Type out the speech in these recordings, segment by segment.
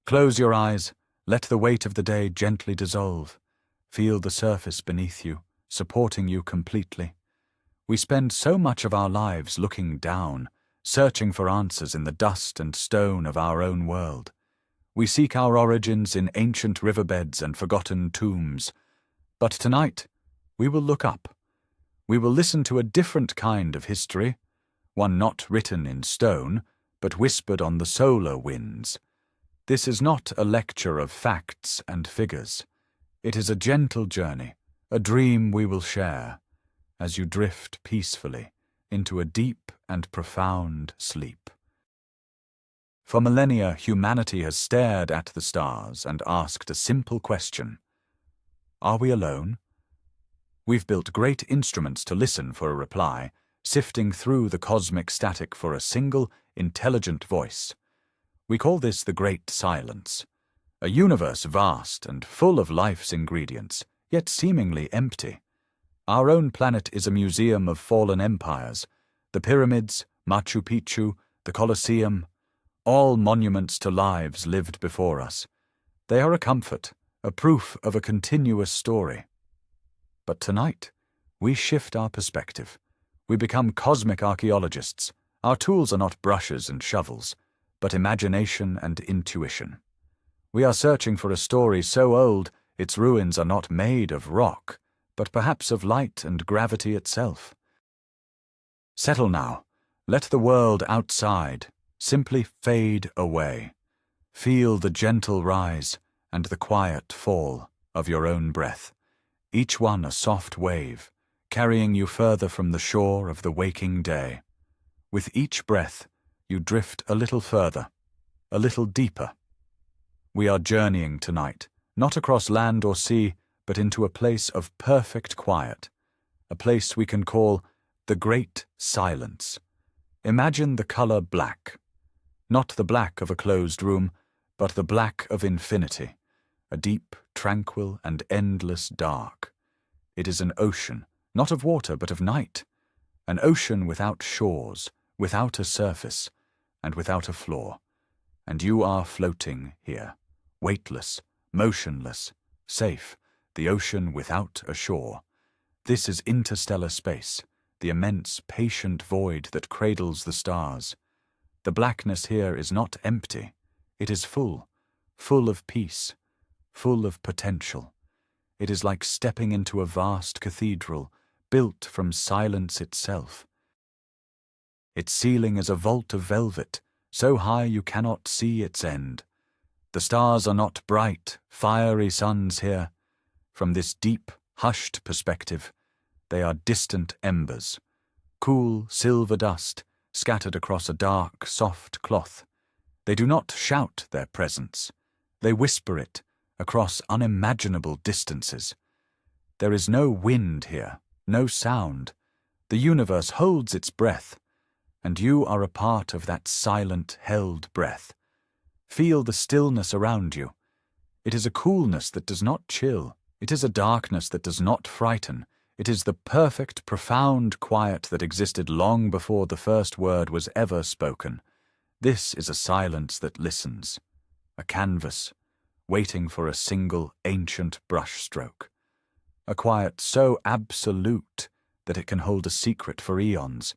Close your eyes, let the weight of the day gently dissolve. Feel the surface beneath you, supporting you completely. We spend so much of our lives looking down, searching for answers in the dust and stone of our own world. We seek our origins in ancient riverbeds and forgotten tombs. But tonight, we will look up. We will listen to a different kind of history, one not written in stone, but whispered on the solar winds. This is not a lecture of facts and figures. It is a gentle journey, a dream we will share, as you drift peacefully into a deep and profound sleep. For millennia, humanity has stared at the stars and asked a simple question. Are we alone? We've built great instruments to listen for a reply, sifting through the cosmic static for a single, intelligent voice. We call this the Great Silence, a universe vast and full of life's ingredients, yet seemingly empty. Our own planet is a museum of fallen empires, the pyramids, Machu Picchu, the Colosseum, all monuments to lives lived before us. They are a comfort, a proof of a continuous story. But tonight, we shift our perspective. We become cosmic archaeologists. Our tools are not brushes and shovels, but imagination and intuition. We are searching for a story so old its ruins are not made of rock, but perhaps of light and gravity itself. Settle now. Let the world outside simply fade away. Feel the gentle rise and the quiet fall of your own breath, each one a soft wave, carrying you further from the shore of the waking day. With each breath, you drift a little further, a little deeper. We are journeying tonight, not across land or sea, but into a place of perfect quiet, a place we can call the Great Silence. Imagine the color black, not the black of a closed room, but the black of infinity, a deep, tranquil, and endless dark. It is an ocean, not of water, but of night, an ocean without shores, without a surface, and without a floor. And you are floating here, weightless, motionless, safe, the ocean without a shore. This is interstellar space, the immense, patient void that cradles the stars. The blackness here is not empty. It is full, full of peace, full of potential. It is like stepping into a vast cathedral, built from silence itself. Its ceiling is a vault of velvet, so high you cannot see its end. The stars are not bright, fiery suns here. From this deep, hushed perspective, they are distant embers, cool silver dust scattered across a dark, soft cloth. They do not shout their presence. They whisper it across unimaginable distances. There is no wind here, no sound. The universe holds its breath, and you are a part of that silent, held breath. Feel the stillness around you. It is a coolness that does not chill. It is a darkness that does not frighten. It is the perfect, profound quiet that existed long before the first word was ever spoken. This is a silence that listens, a canvas, waiting for a single ancient brushstroke. A quiet so absolute that it can hold a secret for eons.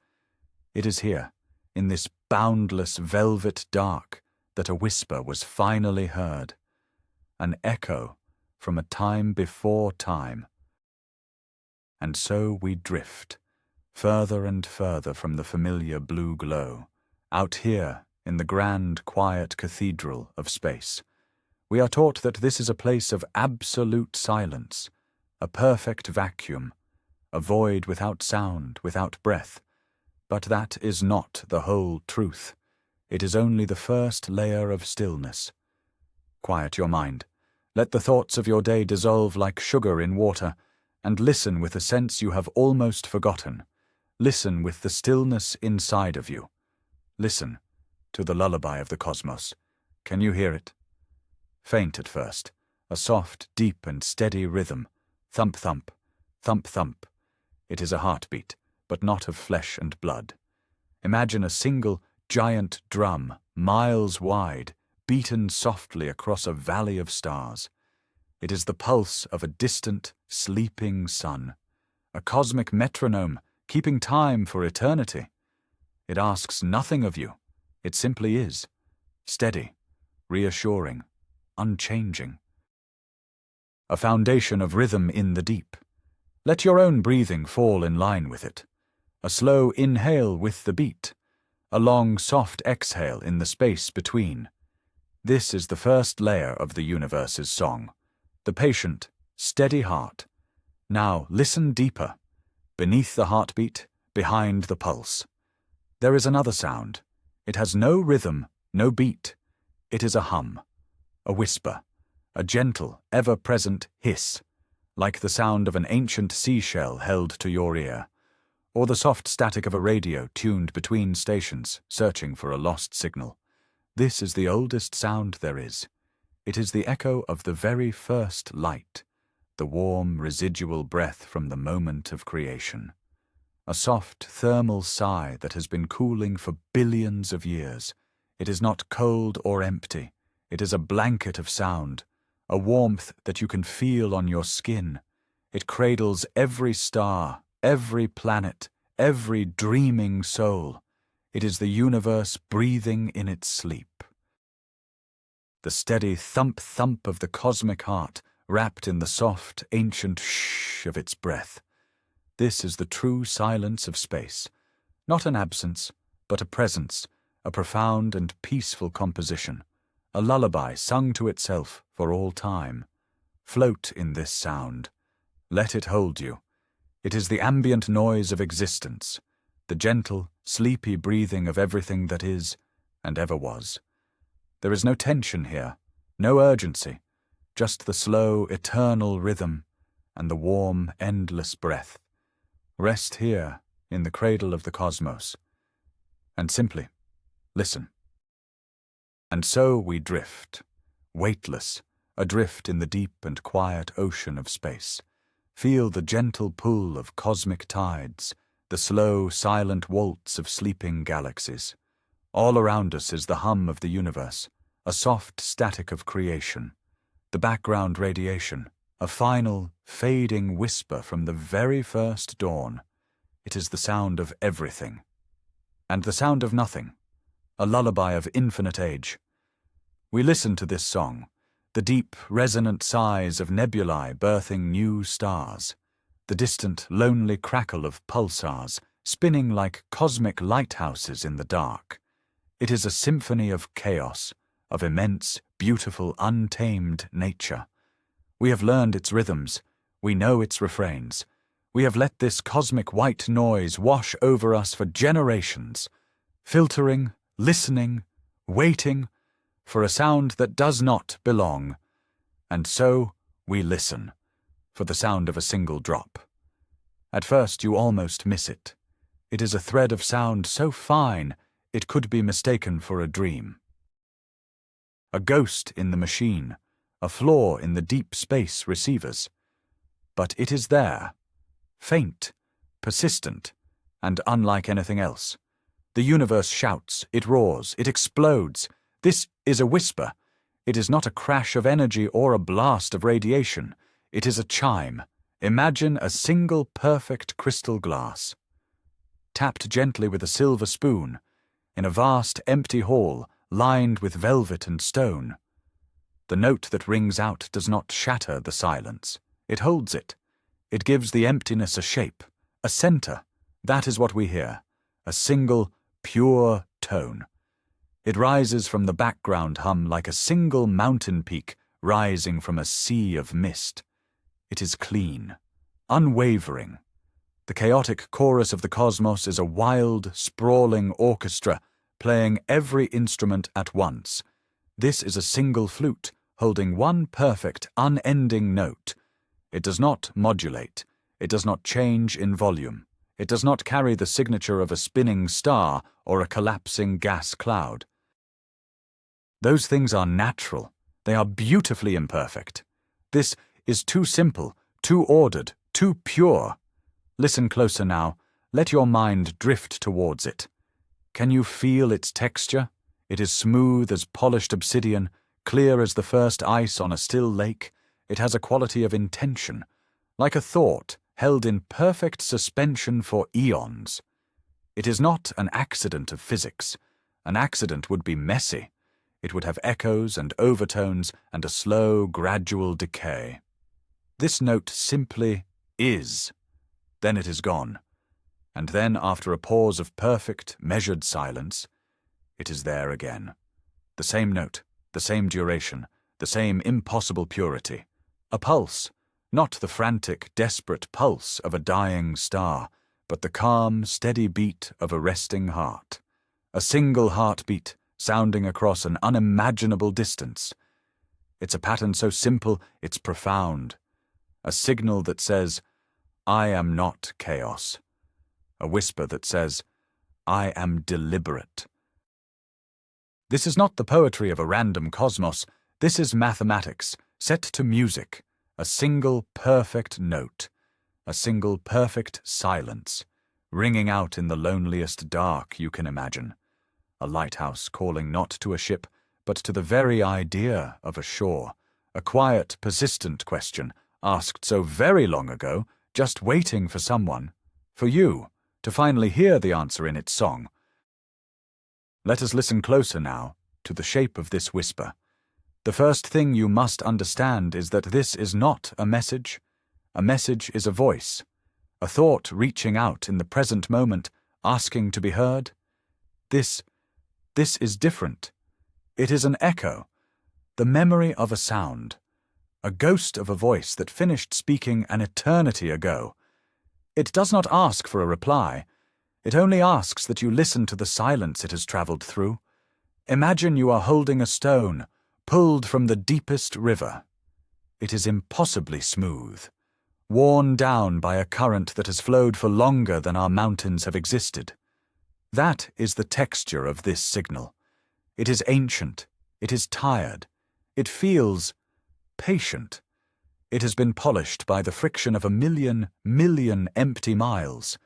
It is here, in this boundless velvet dark, that a whisper was finally heard, an echo from a time before time. And so we drift, further and further from the familiar blue glow, out here in the grand, quiet cathedral of space. We are taught that this is a place of absolute silence, a perfect vacuum, a void without sound, without breath. But that is not the whole truth. It is only the first layer of stillness. Quiet your mind. Let the thoughts of your day dissolve like sugar in water, and listen with a sense you have almost forgotten. Listen with the stillness inside of you. Listen to the lullaby of the cosmos. Can you hear it? Faint at first, a soft, deep and steady rhythm. Thump, thump, thump, thump. It is a heartbeat, but not of flesh and blood. Imagine a single, giant drum, miles wide, beaten softly across a valley of stars. It is the pulse of a distant, sleeping sun, a cosmic metronome keeping time for eternity. It asks nothing of you. It simply is, steady, reassuring, unchanging. A foundation of rhythm in the deep. Let your own breathing fall in line with it. A slow inhale with the beat. A long, soft exhale in the space between. This is the first layer of the universe's song. The patient, steady heart. Now listen deeper. Beneath the heartbeat, behind the pulse. There is another sound. It has no rhythm, no beat. It is a hum, a whisper, a gentle, ever-present hiss, like the sound of an ancient seashell held to your ear, or the soft static of a radio tuned between stations, searching for a lost signal. This is the oldest sound there is. It is the echo of the very first light, the warm, residual breath from the moment of creation. A soft, thermal sigh that has been cooling for billions of years. It is not cold or empty. It is a blanket of sound, a warmth that you can feel on your skin. It cradles every star, every planet, every dreaming soul. It is the universe breathing in its sleep. The steady thump-thump of the cosmic heart, wrapped in the soft, ancient shh of its breath. This is the true silence of space. Not an absence, but a presence, a profound and peaceful composition, a lullaby sung to itself for all time. Float in this sound. Let it hold you. It is the ambient noise of existence, the gentle, sleepy breathing of everything that is and ever was. There is no tension here, no urgency, just the slow, eternal rhythm and the warm, endless breath. Rest here in the cradle of the cosmos, and simply listen. And so we drift, weightless, adrift in the deep and quiet ocean of space. Feel the gentle pull of cosmic tides, the slow, silent waltz of sleeping galaxies. All around us is the hum of the universe, a soft static of creation. The background radiation, a final, fading whisper from the very first dawn. It is the sound of everything. And the sound of nothing, a lullaby of infinite age. We listen to this song, the deep, resonant sighs of nebulae birthing new stars, the distant, lonely crackle of pulsars spinning like cosmic lighthouses in the dark. It is a symphony of chaos, of immense, beautiful, untamed nature. We have learned its rhythms. We know its refrains. We have let this cosmic white noise wash over us for generations, filtering, listening, waiting for a sound that does not belong. And so we listen for the sound of a single drop. At first you almost miss it. It is a thread of sound so fine it could be mistaken for a dream. A ghost in the machine, a flaw in the deep space receivers. But it is there, faint, persistent, and unlike anything else. The universe shouts, it roars, it explodes. This is a whisper. It is not a crash of energy or a blast of radiation. It is a chime. Imagine a single perfect crystal glass, tapped gently with a silver spoon, in a vast empty hall lined with velvet and stone. The note that rings out does not shatter the silence. It holds it. It gives the emptiness a shape, a center. That is what we hear, a single, pure tone. It rises from the background hum like a single mountain peak rising from a sea of mist. It is clean, unwavering. The chaotic chorus of the cosmos is a wild, sprawling orchestra playing every instrument at once. This is a single flute holding one perfect, unending note. It does not modulate. It does not change in volume. It does not carry the signature of a spinning star or a collapsing gas cloud. Those things are natural. They are beautifully imperfect. This is too simple, too ordered, too pure. Listen closer now. Let your mind drift towards it. Can you feel its texture, It is smooth as polished obsidian, clear as the first ice on a still lake. It has a quality of intention, like a thought held in perfect suspension for eons. It is not an accident of physics. An accident would be messy. It would have echoes and overtones and a slow, gradual decay. This note simply is. Then it is gone. And then, after a pause of perfect, measured silence, it is there again. The same note, the same duration, the same impossible purity. A pulse, not the frantic, desperate pulse of a dying star, but the calm, steady beat of a resting heart. A single heartbeat, sounding across an unimaginable distance. It's a pattern so simple, it's profound. A signal that says, I am not chaos. A whisper that says, I am deliberate. This is not the poetry of a random cosmos. This is mathematics, set to music. A single perfect note. A single perfect silence, ringing out in the loneliest dark you can imagine. A lighthouse calling not to a ship, but to the very idea of a shore. A quiet, persistent question, asked so very long ago, just waiting for someone, for you, to finally hear the answer in its song. Let us listen closer now to the shape of this whisper. The first thing you must understand is that this is not a message. A message is a voice, a thought reaching out in the present moment, asking to be heard. This is different. It is an echo, the memory of a sound, a ghost of a voice that finished speaking an eternity ago. It does not ask for a reply. It only asks that you listen to the silence it has traveled through. Imagine you are holding a stone, pulled from the deepest river. It is impossibly smooth, worn down by a current that has flowed for longer than our mountains have existed. That is the texture of this signal. It is ancient. It is tired. It feels patient. It has been polished by the friction of a million empty miles.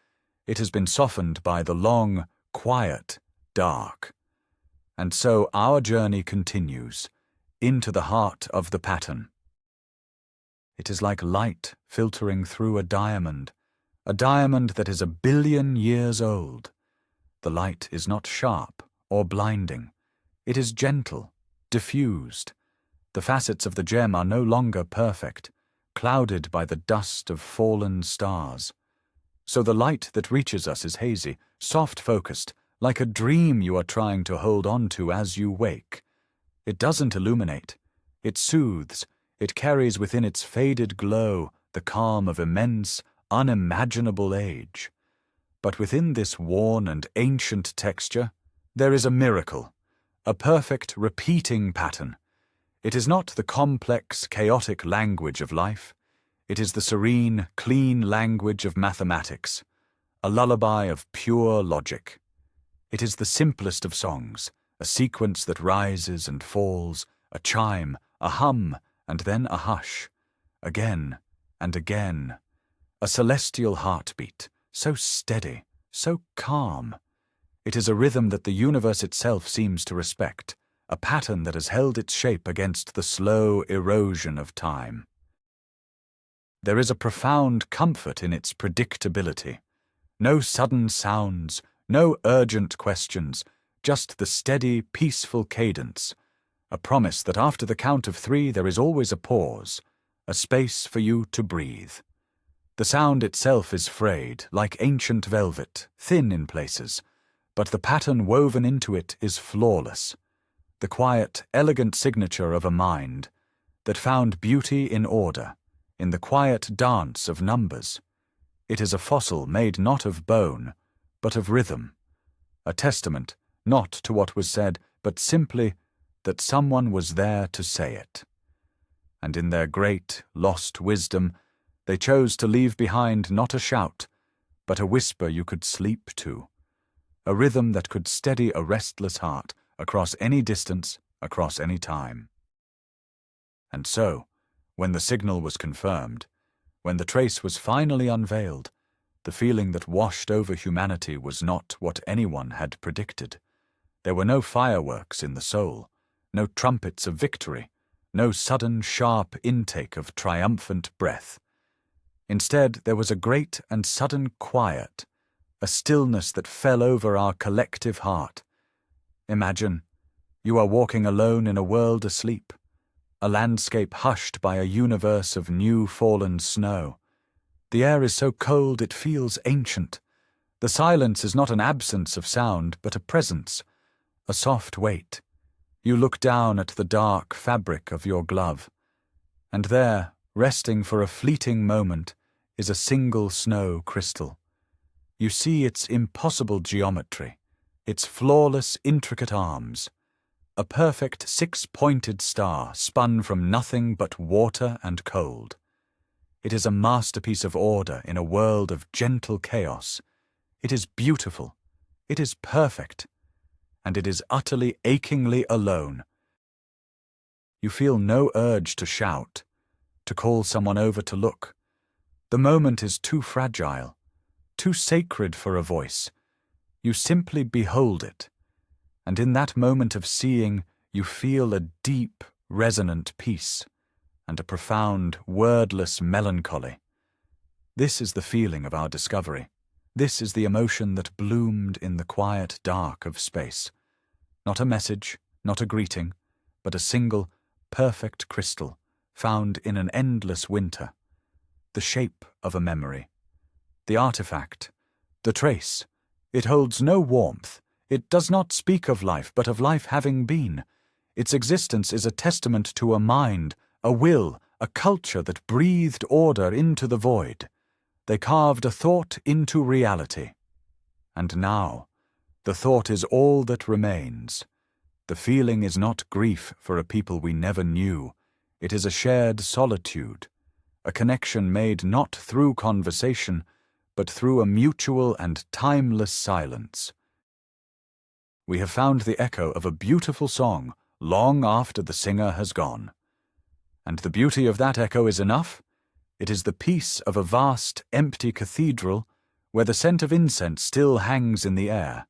It has been softened by the long, quiet, dark. And so our journey continues, into the heart of the pattern. It is like light filtering through a diamond that is 1 billion years old. The light is not sharp or blinding. It is gentle, diffused. The facets of the gem are no longer perfect, clouded by the dust of fallen stars. So the light that reaches us is hazy, soft-focused, like a dream you are trying to hold on to as you wake. It doesn't illuminate. It soothes. It carries within its faded glow the calm of immense, unimaginable age. But within this worn and ancient texture, there is a miracle, a perfect repeating pattern. It is not the complex, chaotic language of life. It is the serene, clean language of mathematics, a lullaby of pure logic. It is the simplest of songs, a sequence that rises and falls, a chime, a hum, and then a hush, again and again. A celestial heartbeat, so steady, so calm. It is a rhythm that the universe itself seems to respect, a pattern that has held its shape against the slow erosion of time. There is a profound comfort in its predictability. No sudden sounds, no urgent questions, just the steady, peaceful cadence, a promise that after the count of 3 there is always a pause, a space for you to breathe. The sound itself is frayed, like ancient velvet, thin in places, but the pattern woven into it is flawless, the quiet, elegant signature of a mind that found beauty in order, in the quiet dance of numbers. It is a fossil made not of bone, but of rhythm, a testament not to what was said, but simply that someone was there to say it. And in their great, lost wisdom, they chose to leave behind not a shout, but a whisper you could sleep to, a rhythm that could steady a restless heart across any distance, across any time. And so, when the signal was confirmed, when the trace was finally unveiled, the feeling that washed over humanity was not what anyone had predicted. There were no fireworks in the soul, no trumpets of victory, no sudden, sharp intake of triumphant breath. Instead, there was a great and sudden quiet, a stillness that fell over our collective heart. Imagine, you are walking alone in a world asleep, a landscape hushed by a universe of new fallen snow. The air is so cold it feels ancient. The silence is not an absence of sound, but a presence, a soft weight. You look down at the dark fabric of your glove, and there, resting for a fleeting moment, is a single snow crystal. You see its impossible geometry, its flawless, intricate arms, a perfect six-pointed star spun from nothing but water and cold. It is a masterpiece of order in a world of gentle chaos. It is beautiful, it is perfect, and it is utterly, achingly alone. You feel no urge to shout, to call someone over to look. The moment is too fragile, too sacred for a voice. You simply behold it, and in that moment of seeing, you feel a deep, resonant peace and a profound, wordless melancholy. This is the feeling of our discovery. This is the emotion that bloomed in the quiet dark of space. Not a message, not a greeting, but a single, perfect crystal found in an endless winter. The shape of a memory. The artifact, the trace. It holds no warmth. It does not speak of life, but of life having been. Its existence is a testament to a mind, a will, a culture that breathed order into the void. They carved a thought into reality. And now, the thought is all that remains. The feeling is not grief for a people we never knew. It is a shared solitude, a connection made not through conversation, but through a mutual and timeless silence. We have found the echo of a beautiful song long after the singer has gone. And the beauty of that echo is enough. It is the peace of a vast, empty cathedral where the scent of incense still hangs in the air.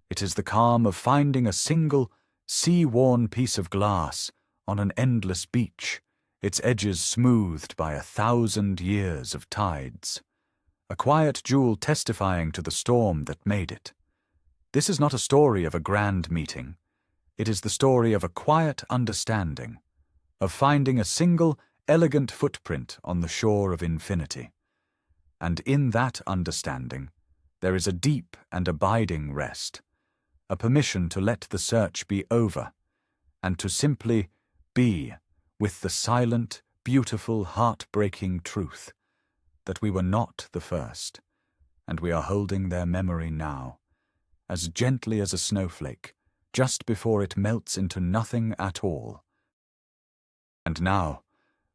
It is the calm of finding a single, sea-worn piece of glass on an endless beach, its edges smoothed by 1,000 years of tides. A quiet jewel testifying to the storm that made it. This is not a story of a grand meeting. It is the story of a quiet understanding, of finding a single, elegant footprint on the shore of infinity. And in that understanding, there is a deep and abiding rest, a permission to let the search be over, and to simply be with the silent, beautiful, heart-breaking truth that we were not the first, and we are holding their memory now, as gently as a snowflake, just before it melts into nothing at all. And now,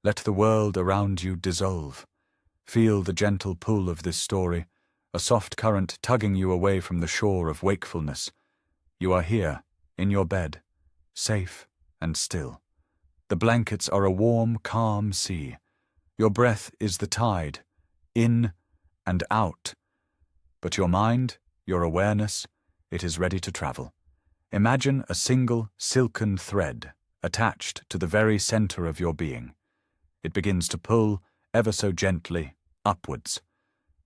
let the world around you dissolve. Feel the gentle pull of this story, a soft current tugging you away from the shore of wakefulness. You are here, in your bed, safe and still. The blankets are a warm, calm sea. Your breath is the tide, in and out. But your mind, your awareness, it is ready to travel. Imagine a single, silken thread attached to the very center of your being. It begins to pull, ever so gently, upwards.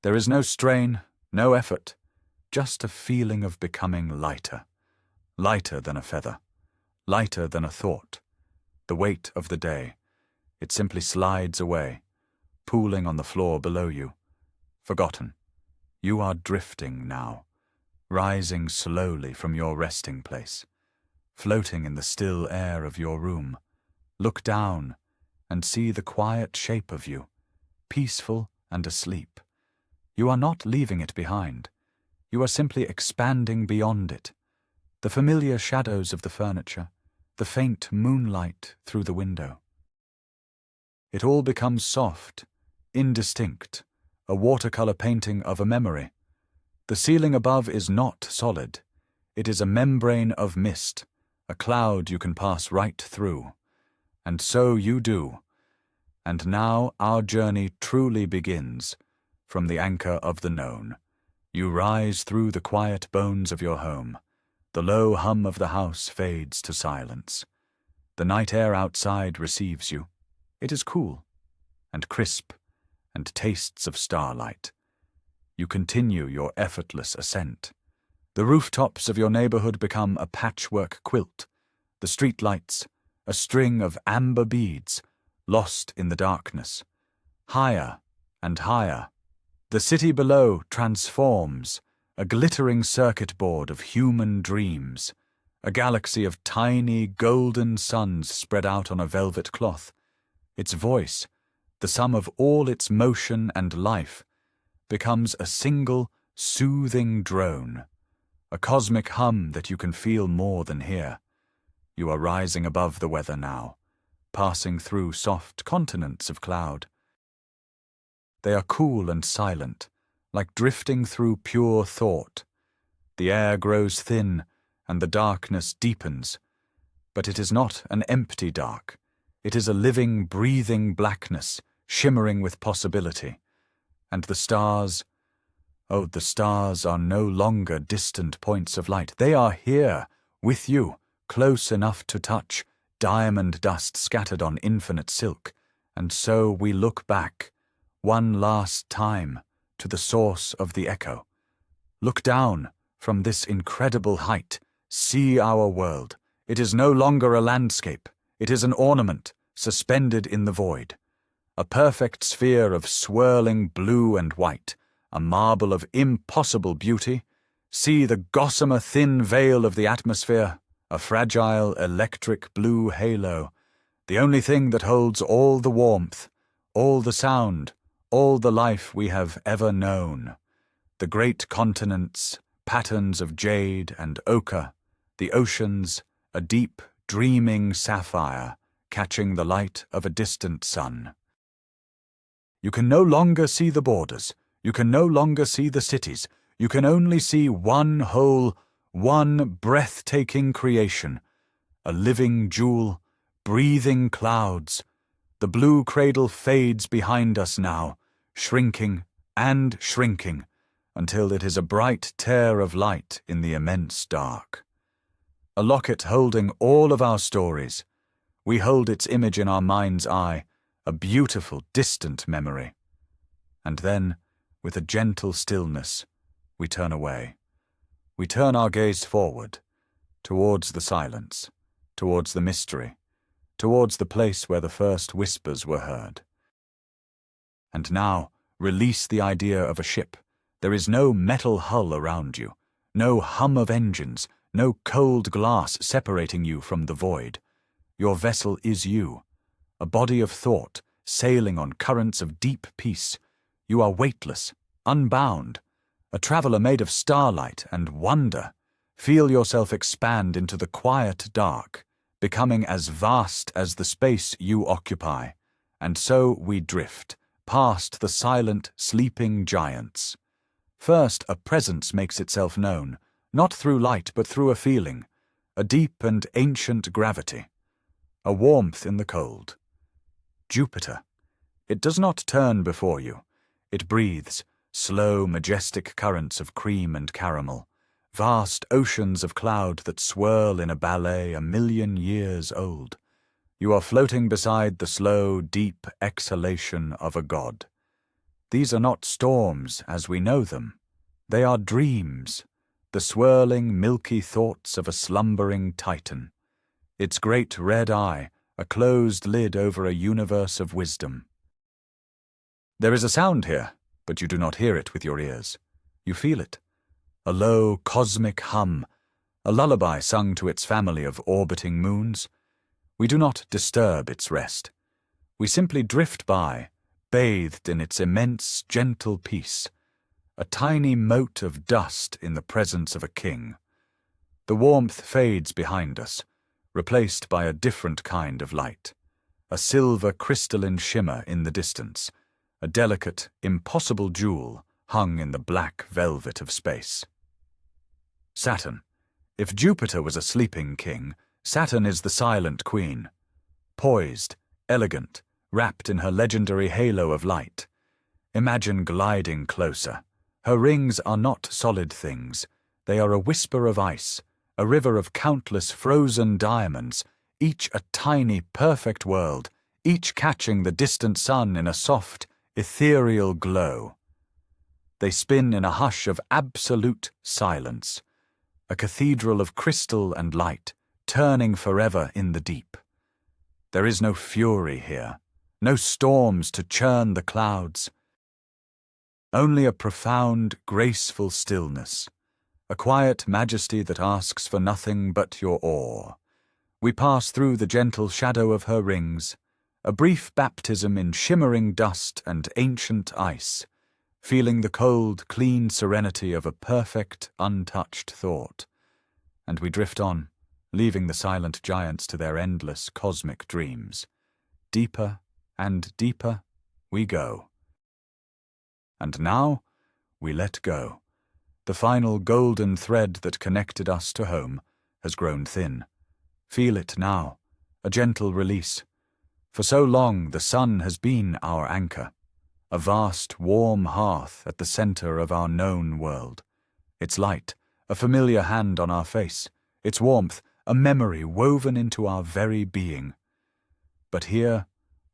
There is no strain, no effort, just a feeling of becoming lighter. Lighter than a feather, lighter than a thought. The weight of the day, it simply slides away, pooling on the floor below you. Forgotten. You are drifting now, rising slowly from your resting place, floating in the still air of your room. Look down and see the quiet shape of you, peaceful and asleep. You are not leaving it behind. You are simply expanding beyond it. The familiar shadows of the furniture, the faint moonlight through the window. It all becomes soft, indistinct, a watercolor painting of a memory. The ceiling above is not solid. It is a membrane of mist, a cloud you can pass right through. And so you do. And now our journey truly begins, from the anchor of the known. You rise through the quiet bones of your home, The low hum of the house fades to silence. The night air outside receives you. It is cool and crisp and tastes of starlight. You continue your effortless ascent. The rooftops of your neighborhood become a patchwork quilt, the streetlights a string of amber beads lost in the darkness. Higher and higher. The city below transforms, a glittering circuit board of human dreams, a galaxy of tiny golden suns spread out on a velvet cloth. Its voice, the sum of all its motion and life, becomes a single, soothing drone, a cosmic hum that you can feel more than hear. You are rising above the weather now, passing through soft continents of cloud. They are cool and silent, like drifting through pure thought. The air grows thin, and the darkness deepens. But it is not an empty dark. It is a living, breathing blackness, shimmering with possibility. And the stars, oh, the stars are no longer distant points of light. They are here, with you, close enough to touch, diamond dust scattered on infinite silk. And so we look back, one last time, to the source of the echo. Look down from this incredible height. See our world. It is no longer a landscape. It is an ornament, suspended in the void. A perfect sphere of swirling blue and white, a marble of impossible beauty. See the gossamer thin veil of the atmosphere, a fragile electric blue halo, the only thing that holds all the warmth, all the sound, all the life we have ever known. The great continents, patterns of jade and ochre, the oceans, a deep, dreaming sapphire, catching the light of a distant sun. You can no longer see the borders. You can no longer see the cities. You can only see one whole, one breathtaking creation, a living jewel, breathing clouds. The blue cradle fades behind us now, shrinking and shrinking, until it is a bright tear of light in the immense dark. A locket holding all of our stories. We hold its image in our mind's eye, a beautiful, distant memory. And then, with a gentle stillness, we turn away. We turn our gaze forward, towards the silence, towards the mystery, towards the place where the first whispers were heard. And now, release the idea of a ship. There is no metal hull around you, no hum of engines, no cold glass separating you from the void. Your vessel is you, a body of thought, sailing on currents of deep peace. You are weightless, unbound, a traveler made of starlight and wonder. Feel yourself expand into the quiet dark, becoming as vast as the space you occupy. And so we drift, past the silent, sleeping giants. First, a presence makes itself known, not through light but through a feeling, a deep and ancient gravity, a warmth in the cold. Jupiter. It does not turn before you. It breathes, slow, majestic currents of cream and caramel, vast oceans of cloud that swirl in a ballet 1,000,000 years old. You are floating beside the slow, deep exhalation of a god. These are not storms as we know them. They are dreams, the swirling, milky thoughts of a slumbering titan. Its great red eye, a closed lid over a universe of wisdom. There is a sound here, but you do not hear it with your ears. You feel it. A low, cosmic hum, a lullaby sung to its family of orbiting moons. We do not disturb its rest. We simply drift by, bathed in its immense, gentle peace, a tiny mote of dust in the presence of a king. The warmth fades behind us, replaced by a different kind of light, a silver crystalline shimmer in the distance, a delicate, impossible jewel hung in the black velvet of space. Saturn. If Jupiter was a sleeping king, Saturn is the silent queen, poised, elegant, wrapped in her legendary halo of light. Imagine gliding closer. Her rings are not solid things. They are a whisper of ice, a river of countless frozen diamonds, each a tiny, perfect world, each catching the distant sun in a soft, ethereal glow. They spin in a hush of absolute silence, a cathedral of crystal and light, turning forever in the deep. There is no fury here, no storms to churn the clouds, only a profound, graceful stillness, a quiet majesty that asks for nothing but your awe. We pass through the gentle shadow of her rings, a brief baptism in shimmering dust and ancient ice, feeling the cold, clean serenity of a perfect, untouched thought. And we drift on, leaving the silent giants to their endless cosmic dreams. Deeper and deeper we go. And now we let go. The final golden thread that connected us to home has grown thin. Feel it now, a gentle release. For so long the sun has been our anchor, a vast, warm hearth at the center of our known world. Its light, a familiar hand on our face, its warmth, a memory woven into our very being. But here,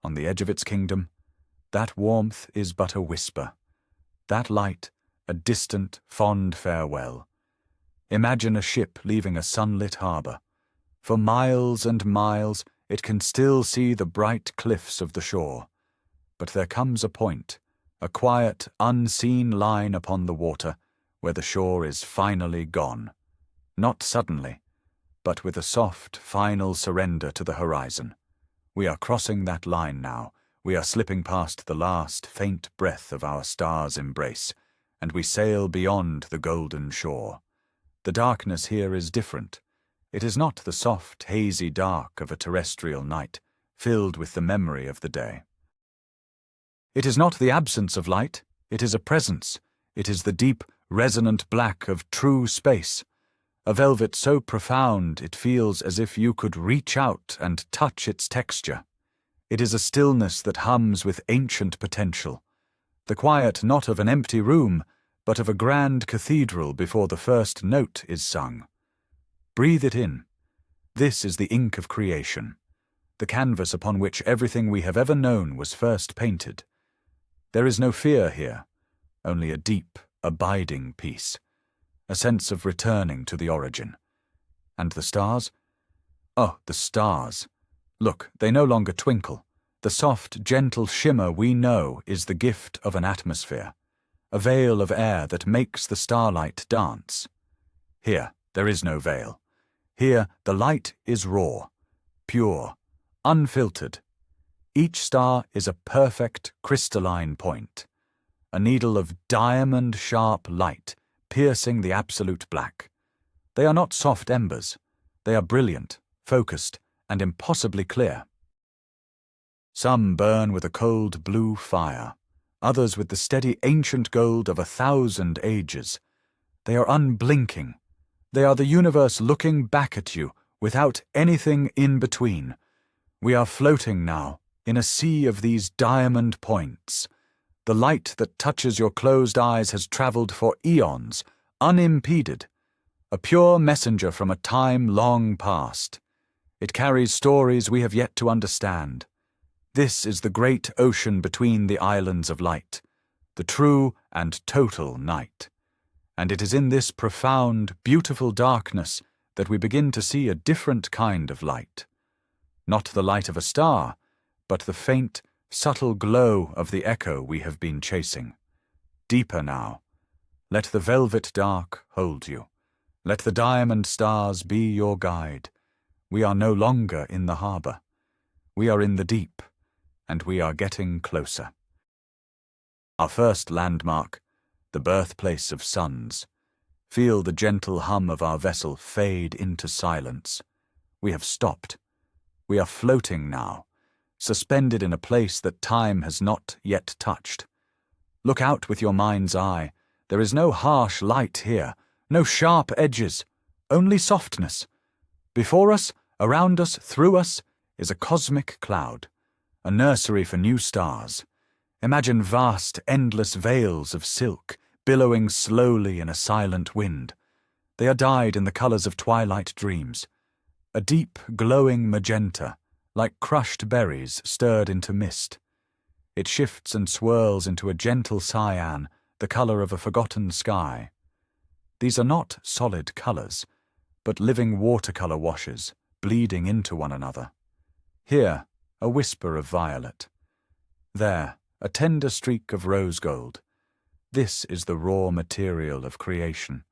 on the edge of its kingdom, that warmth is but a whisper, that light a distant, fond farewell. Imagine a ship leaving a sunlit harbor. For miles and miles it can still see the bright cliffs of the shore. But there comes a point, a quiet, unseen line upon the water, where the shore is finally gone. Not suddenly, but with a soft, final surrender to the horizon. We are crossing that line now. We are slipping past the last, faint breath of our star's embrace, and we sail beyond the golden shore. The darkness here is different. It is not the soft, hazy dark of a terrestrial night, filled with the memory of the day. It is not the absence of light, it is a presence. It is the deep, resonant black of true space, a velvet so profound it feels as if you could reach out and touch its texture. It is a stillness that hums with ancient potential, the quiet not of an empty room, but of a grand cathedral before the first note is sung. Breathe it in. This is the ink of creation, the canvas upon which everything we have ever known was first painted. There is no fear here, only a deep, abiding peace, a sense of returning to the origin. And the stars? Oh, the stars! Look, they no longer twinkle. The soft, gentle shimmer we know is the gift of an atmosphere, a veil of air that makes the starlight dance. Here, there is no veil. Here, the light is raw, pure, unfiltered. Each star is a perfect, crystalline point, a needle of diamond-sharp light piercing the absolute black. They are not soft embers. They are brilliant, focused, and impossibly clear. Some burn with a cold blue fire, others with the steady ancient gold of 1,000 ages. They are unblinking. They are the universe looking back at you, without anything in between. We are floating now, in a sea of these diamond points. The light that touches your closed eyes has traveled for eons, unimpeded, a pure messenger from a time long past. It carries stories we have yet to understand. This is the great ocean between the islands of light, the true and total night. And it is in this profound, beautiful darkness that we begin to see a different kind of light. Not the light of a star, but the faint, subtle glow of the echo we have been chasing. Deeper now. Let the velvet dark hold you. Let the diamond stars be your guide. We are no longer in the harbor. We are in the deep, and we are getting closer. Our first landmark, the birthplace of suns. Feel the gentle hum of our vessel fade into silence. We have stopped. We are floating now, suspended in a place that time has not yet touched. Look out with your mind's eye. There is no harsh light here, no sharp edges, only softness. Before us, around us, through us, is a cosmic cloud, a nursery for new stars. Imagine vast, endless veils of silk, billowing slowly in a silent wind. They are dyed in the colors of twilight dreams. A deep, glowing magenta, like crushed berries stirred into mist. It shifts and swirls into a gentle cyan, the color of a forgotten sky. These are not solid colors, but living watercolor washes, bleeding into one another. Here, a whisper of violet. There, a tender streak of rose gold. This is the raw material of creation.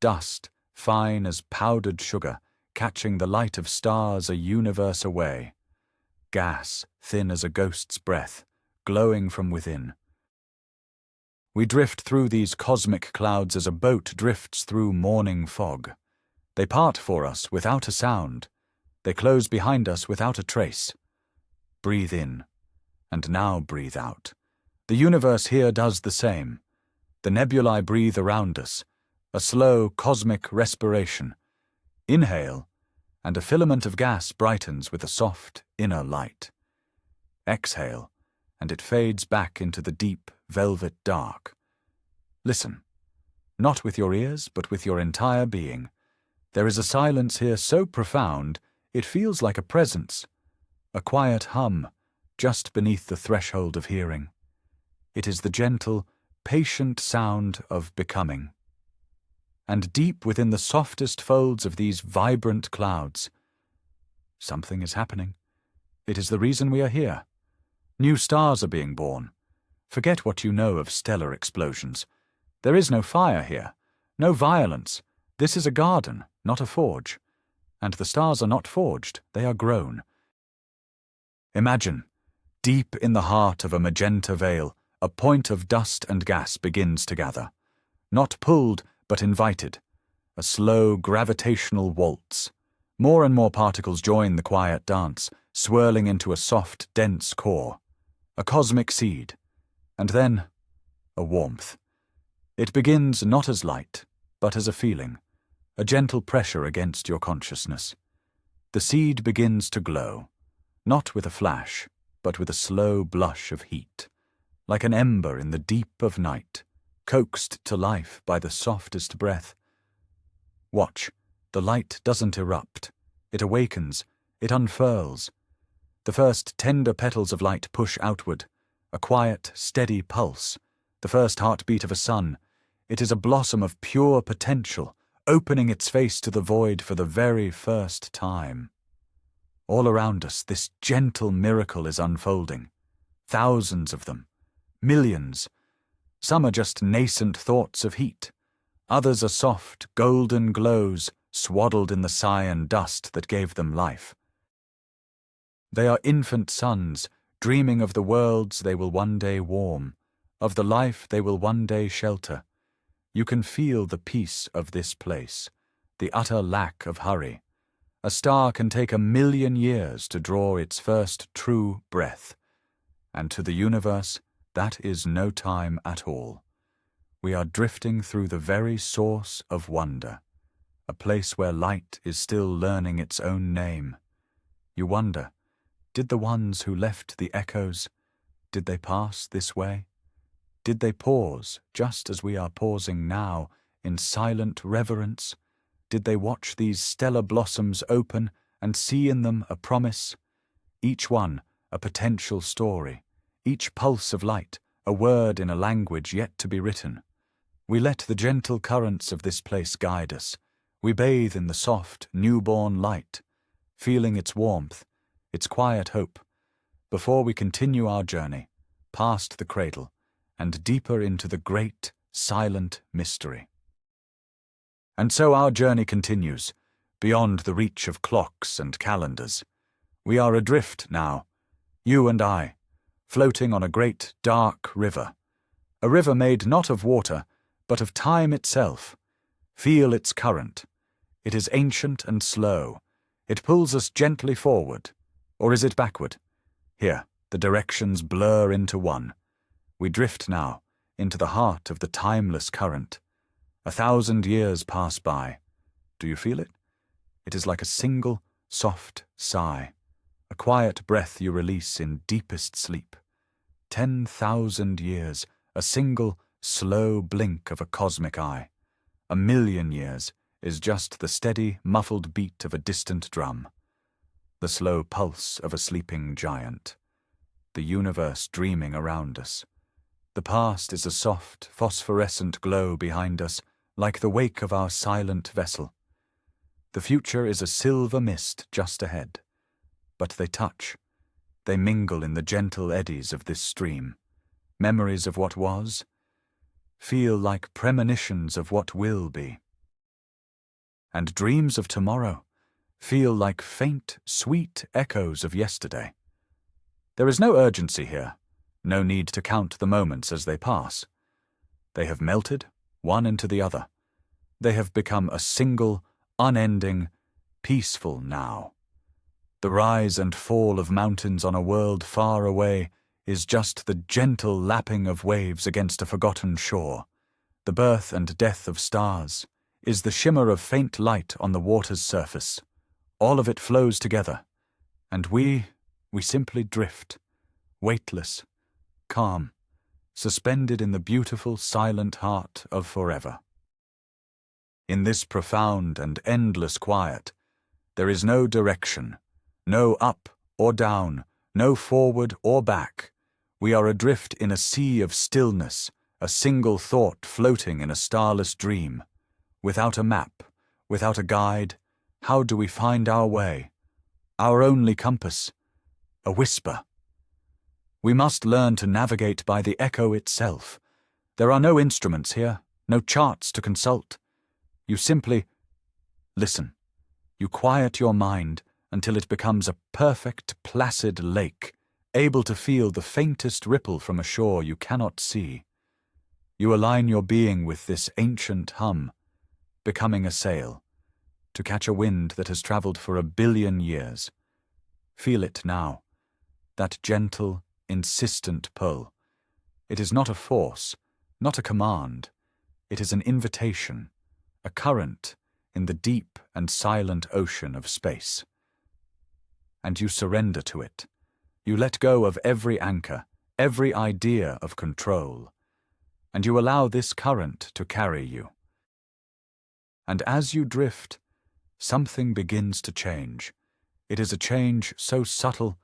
Dust, fine as powdered sugar, catching the light of stars a universe away. Gas, thin as a ghost's breath, glowing from within. We drift through these cosmic clouds as a boat drifts through morning fog. They part for us without a sound. They close behind us without a trace. Breathe in, and now breathe out. The universe here does the same. The nebulae breathe around us, a slow cosmic respiration. Inhale, and a filament of gas brightens with a soft inner light. Exhale, and it fades back into the deep velvet dark. Listen, not with your ears, but with your entire being. There is a silence here so profound, it feels like a presence, a quiet hum, just beneath the threshold of hearing. It is the gentle, patient sound of becoming. And deep within the softest folds of these vibrant clouds, something is happening. It is the reason we are here. New stars are being born. Forget what you know of stellar explosions. There is no fire here, no violence. This is a garden, not a forge. And the stars are not forged, they are grown. Imagine, deep in the heart of a magenta veil, a point of dust and gas begins to gather. Not pulled, but invited. A slow gravitational waltz. More and more particles join the quiet dance, swirling into a soft, dense core. A cosmic seed. And then, a warmth. It begins not as light, but as a feeling, a gentle pressure against your consciousness. The seed begins to glow, not with a flash, but with a slow blush of heat, like an ember in the deep of night, coaxed to life by the softest breath. Watch, the light doesn't erupt. It awakens, it unfurls. The first tender petals of light push outward, a quiet, steady pulse, the first heartbeat of a sun. It is a blossom of pure potential, opening its face to the void for the very first time. All around us, this gentle miracle is unfolding. Thousands of them, millions. Some are just nascent thoughts of heat. Others are soft, golden glows, swaddled in the cyan dust that gave them life. They are infant suns, dreaming of the worlds they will one day warm, of the life they will one day shelter. You can feel the peace of this place, the utter lack of hurry. A star can take 1,000,000 years to draw its first true breath, and to the universe, that is no time at all. We are drifting through the very source of wonder, a place where light is still learning its own name. You wonder, did the ones who left the echoes, did they pass this way? Did they pause, just as we are pausing now, in silent reverence? Did they watch these stellar blossoms open and see in them a promise? Each one a potential story, each pulse of light a word in a language yet to be written. We let the gentle currents of this place guide us. We bathe in the soft, newborn light, feeling its warmth, its quiet hope, before we continue our journey, past the cradle, and deeper into the great, silent mystery. And so our journey continues, beyond the reach of clocks and calendars. We are adrift now, you and I, floating on a great, dark river. A river made not of water, but of time itself. Feel its current. It is ancient and slow. It pulls us gently forward. Or is it backward? Here, the directions blur into one. We drift now into the heart of the timeless current. 1,000 years pass by. Do you feel it? It is like a single, soft sigh, a quiet breath you release in deepest sleep. 10,000 years, a single, slow blink of a cosmic eye. 1,000,000 years, is just the steady, muffled beat of a distant drum, the slow pulse of a sleeping giant, the universe dreaming around us. The past is a soft, phosphorescent glow behind us, like the wake of our silent vessel. The future is a silver mist just ahead. But they touch, they mingle in the gentle eddies of this stream. Memories of what was feel like premonitions of what will be. And dreams of tomorrow feel like faint, sweet echoes of yesterday. There is no urgency here, no need to count the moments as they pass. They have melted, one into the other. They have become a single, unending, peaceful now. The rise and fall of mountains on a world far away is just the gentle lapping of waves against a forgotten shore. The birth and death of stars is the shimmer of faint light on the water's surface. All of it flows together, and we simply drift, weightless, calm, suspended in the beautiful, silent heart of forever. In this profound and endless quiet, there is no direction, no up or down, no forward or back. We are adrift in a sea of stillness, a single thought floating in a starless dream. Without a map, without a guide, how do we find our way? Our only compass, a whisper. We must learn to navigate by the echo itself. There are no instruments here, no charts to consult. You simply listen. You quiet your mind until it becomes a perfect, placid lake, able to feel the faintest ripple from a shore you cannot see. You align your being with this ancient hum, becoming a sail, to catch a wind that has traveled for 1 billion years. Feel it now, that gentle, insistent pull. It is not a force, not a command. It is an invitation, a current in the deep and silent ocean of space. And you surrender to it. You let go of every anchor, every idea of control, and you allow this current to carry you. And as you drift, something begins to change. It is a change so subtle,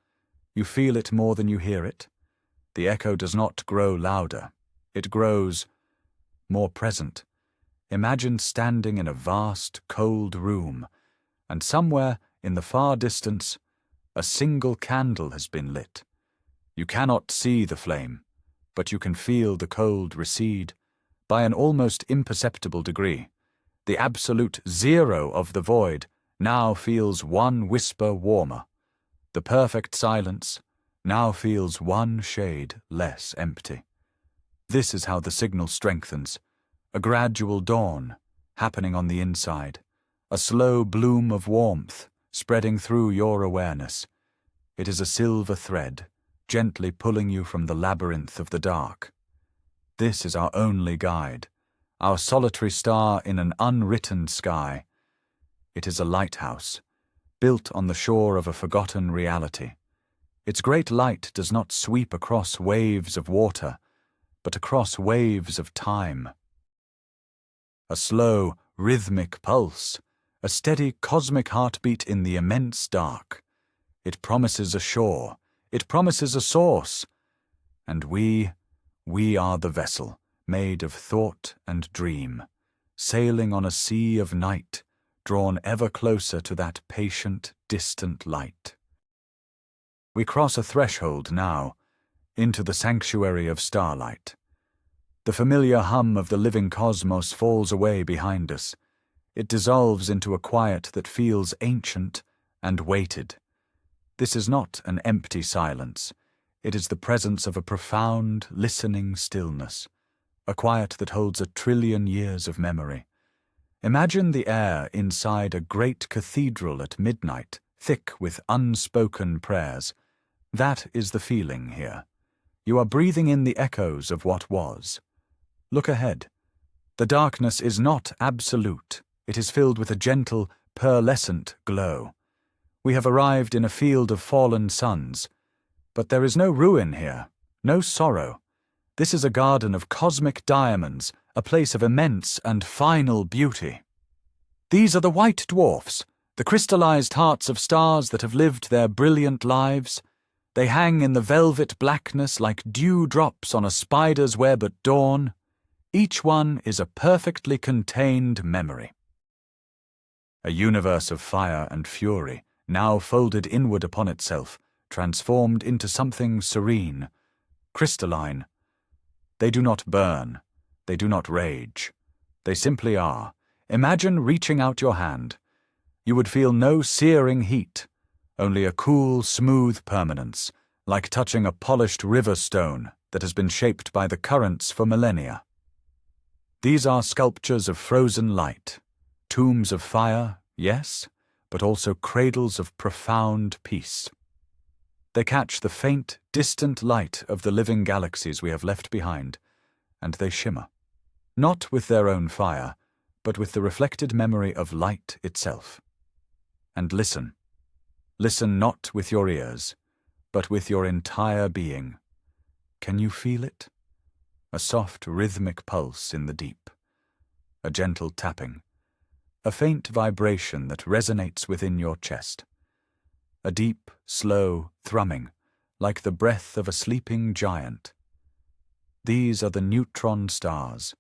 you feel it more than you hear it. The echo does not grow louder. It grows more present. Imagine standing in a vast, cold room, and somewhere in the far distance, a single candle has been lit. You cannot see the flame, but you can feel the cold recede by an almost imperceptible degree. The absolute zero of the void now feels one whisper warmer. The perfect silence now feels one shade less empty. This is how the signal strengthens. A gradual dawn happening on the inside, a slow bloom of warmth spreading through your awareness. It is a silver thread, gently pulling you from the labyrinth of the dark. This is our only guide, our solitary star in an unwritten sky. It is a lighthouse, built on the shore of a forgotten reality. Its great light does not sweep across waves of water, but across waves of time. A slow, rhythmic pulse, a steady cosmic heartbeat in the immense dark. It promises a shore, it promises a source, and we are the vessel, made of thought and dream, sailing on a sea of night, drawn ever closer to that patient, distant light. We cross a threshold now, into the sanctuary of starlight. The familiar hum of the living cosmos falls away behind us. It dissolves into a quiet that feels ancient and weighted. This is not an empty silence. It is the presence of a profound, listening stillness, a quiet that holds 1 trillion years of memory. Imagine the air inside a great cathedral at midnight, thick with unspoken prayers. That is the feeling here. You are breathing in the echoes of what was. Look ahead. The darkness is not absolute. It is filled with a gentle, pearlescent glow. We have arrived in a field of fallen suns, but there is no ruin here, no sorrow. This is a garden of cosmic diamonds, a place of immense and final beauty. These are the white dwarfs, the crystallized hearts of stars that have lived their brilliant lives. They hang in the velvet blackness like dewdrops on a spider's web at dawn. Each one is a perfectly contained memory. A universe of fire and fury, now folded inward upon itself, transformed into something serene, crystalline. They do not burn, they do not rage. They simply are. Imagine reaching out your hand. You would feel no searing heat, only a cool, smooth permanence, like touching a polished river stone that has been shaped by the currents for millennia. These are sculptures of frozen light, tombs of fire, yes, but also cradles of profound peace. They catch the faint, distant light of the living galaxies we have left behind, and they shimmer, not with their own fire, but with the reflected memory of light itself. And listen. Listen not with your ears, but with your entire being. Can you feel it? A soft, rhythmic pulse in the deep. A gentle tapping. A faint vibration that resonates within your chest. A deep, slow thrumming, like the breath of a sleeping giant. These are the neutron stars,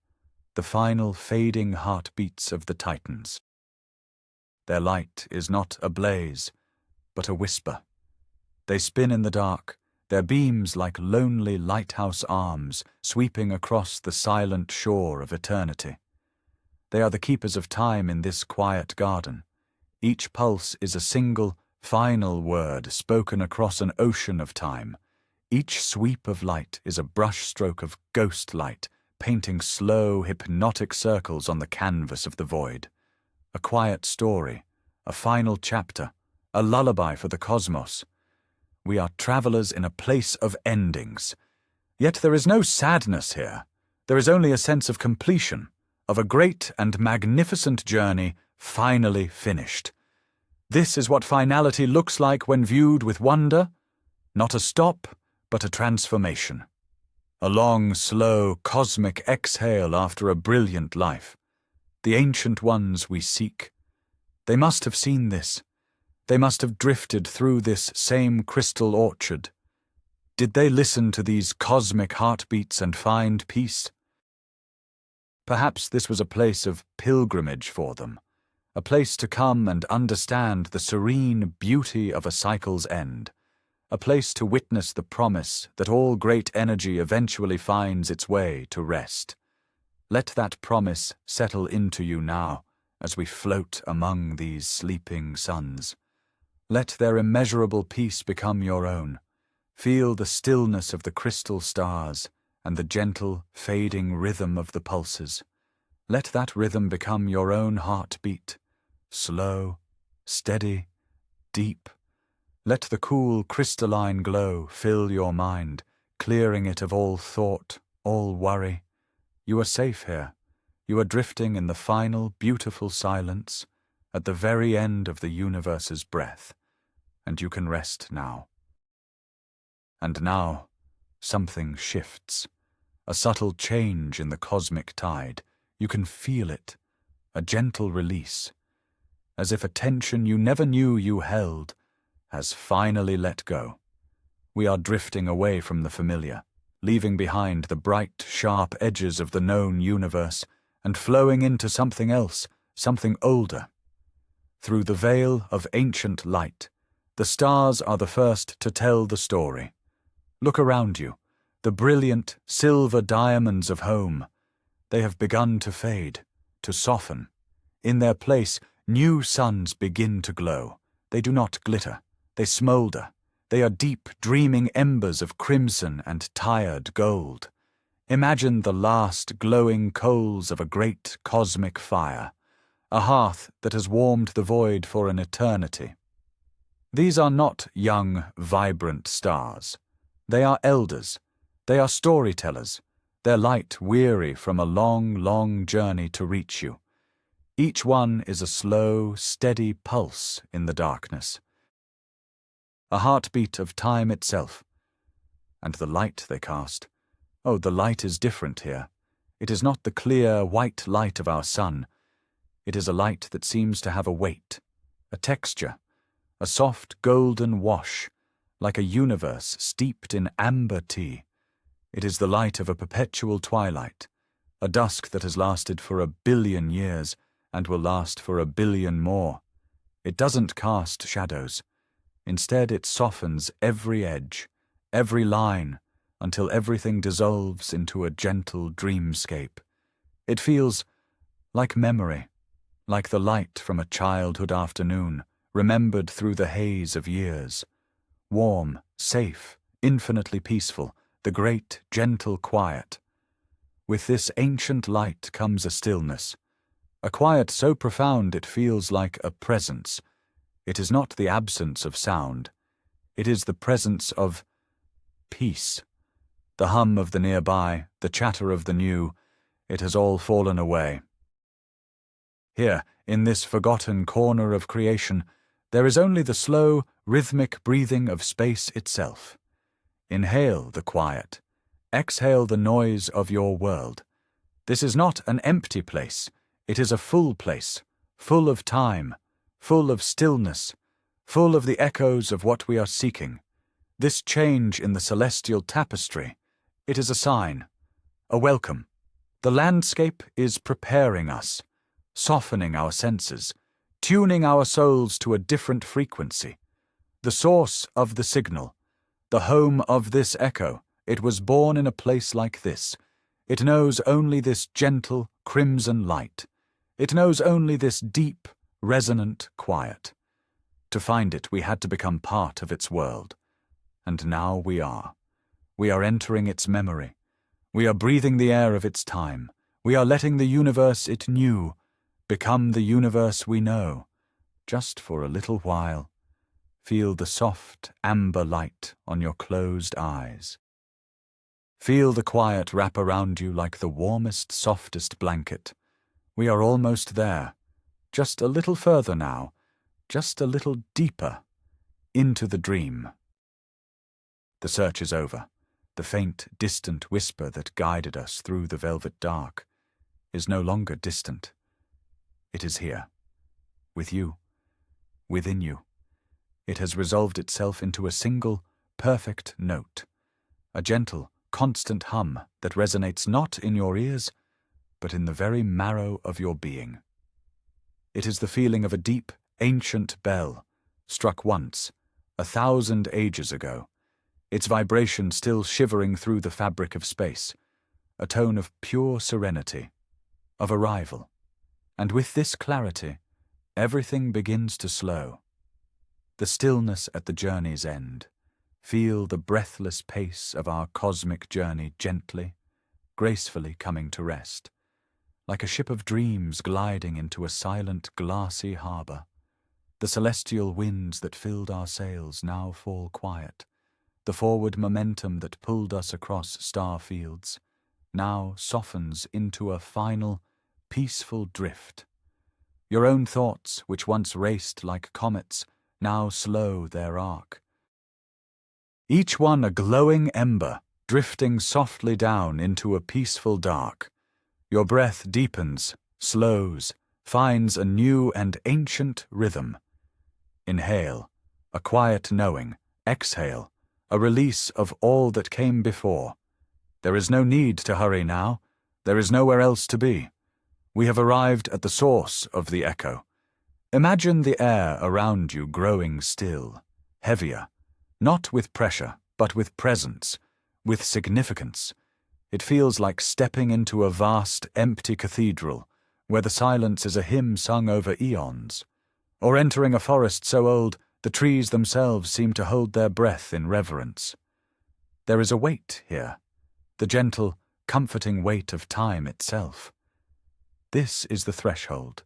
the final fading heartbeats of the Titans. Their light is not a blaze, but a whisper. They spin in the dark, their beams like lonely lighthouse arms sweeping across the silent shore of eternity. They are the keepers of time in this quiet garden. Each pulse is a single, final word spoken across an ocean of time. Each sweep of light is a brushstroke of ghost light, painting slow, hypnotic circles on the canvas of the void. A quiet story, a final chapter, a lullaby for the cosmos. We are travelers in a place of endings. Yet there is no sadness here. There is only a sense of completion, of a great and magnificent journey finally finished. This is what finality looks like when viewed with wonder. Not a stop, but a transformation. A long, slow, cosmic exhale after a brilliant life. The ancient ones we seek. They must have seen this. They must have drifted through this same crystal orchard. Did they listen to these cosmic heartbeats and find peace? Perhaps this was a place of pilgrimage for them, a place to come and understand the serene beauty of a cycle's end, a place to witness the promise that all great energy eventually finds its way to rest. Let that promise settle into you now as we float among these sleeping suns. Let their immeasurable peace become your own. Feel the stillness of the crystal stars and the gentle, fading rhythm of the pulses. Let that rhythm become your own heartbeat. Slow, steady, deep. Let the cool, crystalline glow fill your mind, clearing it of all thought, all worry. You are safe here. You are drifting in the final, beautiful silence, at the very end of the universe's breath, and you can rest now. And now, something shifts. A subtle change in the cosmic tide. You can feel it. A gentle release. As if a tension you never knew you held has finally let go. We are drifting away from the familiar, leaving behind the bright, sharp edges of the known universe and flowing into something else, something older. Through the veil of ancient light, the stars are the first to tell the story. Look around you, the brilliant silver diamonds of home. They have begun to fade, to soften. In their place, new suns begin to glow. They do not glitter. They smolder. They are deep, dreaming embers of crimson and tired gold. Imagine the last glowing coals of a great cosmic fire, a hearth that has warmed the void for an eternity. These are not young, vibrant stars. They are elders. They are storytellers, their light weary from a long, long journey to reach you. Each one is a slow, steady pulse in the darkness. A heartbeat of time itself. And the light they cast. Oh, the light is different here. It is not the clear, white light of our sun. It is a light that seems to have a weight, a texture, a soft golden wash, like a universe steeped in amber tea. It is the light of a perpetual twilight, a dusk that has lasted for 1 billion years and will last for 1 billion more. It doesn't cast shadows. Instead, it softens every edge, every line, until everything dissolves into a gentle dreamscape. It feels like memory, like the light from a childhood afternoon, remembered through the haze of years. Warm, safe, infinitely peaceful, the great, gentle quiet. With this ancient light comes a stillness, a quiet so profound it feels like a presence. It is not the absence of sound. It is the presence of peace. The hum of the nearby, the chatter of the new, it has all fallen away. Here, in this forgotten corner of creation, there is only the slow, rhythmic breathing of space itself. Inhale the quiet. Exhale the noise of your world. This is not an empty place. It is a full place, full of time, full of stillness, full of the echoes of what we are seeking. This change in the celestial tapestry, it is a sign, a welcome. The landscape is preparing us, softening our senses, tuning our souls to a different frequency. The source of the signal, the home of this echo, it was born in a place like this. It knows only this gentle, crimson light. It knows only this deep, resonant quiet. To find it, we had to become part of its world. And now we are. We are entering its memory. We are breathing the air of its time. We are letting the universe it knew become the universe we know. Just for a little while, feel the soft, amber light on your closed eyes. Feel the quiet wrap around you like the warmest, softest blanket. We are almost there. Just a little further now. Just a little deeper. Into the dream. The search is over. The faint, distant whisper that guided us through the velvet dark is no longer distant. It is here. With you. Within you. It has resolved itself into a single, perfect note. A gentle, constant hum that resonates not in your ears, but in the very marrow of your being. It is the feeling of a deep, ancient bell, struck once, 1,000 ages ago, its vibration still shivering through the fabric of space, a tone of pure serenity, of arrival. And with this clarity, everything begins to slow. The stillness at the journey's end. Feel the breathless pace of our cosmic journey gently, gracefully coming to rest, like a ship of dreams gliding into a silent, glassy harbor. The celestial winds that filled our sails now fall quiet. The forward momentum that pulled us across star fields now softens into a final, peaceful drift. Your own thoughts, which once raced like comets, now slow their arc. Each one a glowing ember, drifting softly down into a peaceful dark. Your breath deepens, slows, finds a new and ancient rhythm. Inhale, a quiet knowing. Exhale, a release of all that came before. There is no need to hurry now. There is nowhere else to be. We have arrived at the source of the echo. Imagine the air around you growing still, heavier, not with pressure, but with presence, with significance. It feels like stepping into a vast, empty cathedral, where the silence is a hymn sung over eons, or entering a forest so old the trees themselves seem to hold their breath in reverence. There is a weight here, the gentle, comforting weight of time itself. This is the threshold.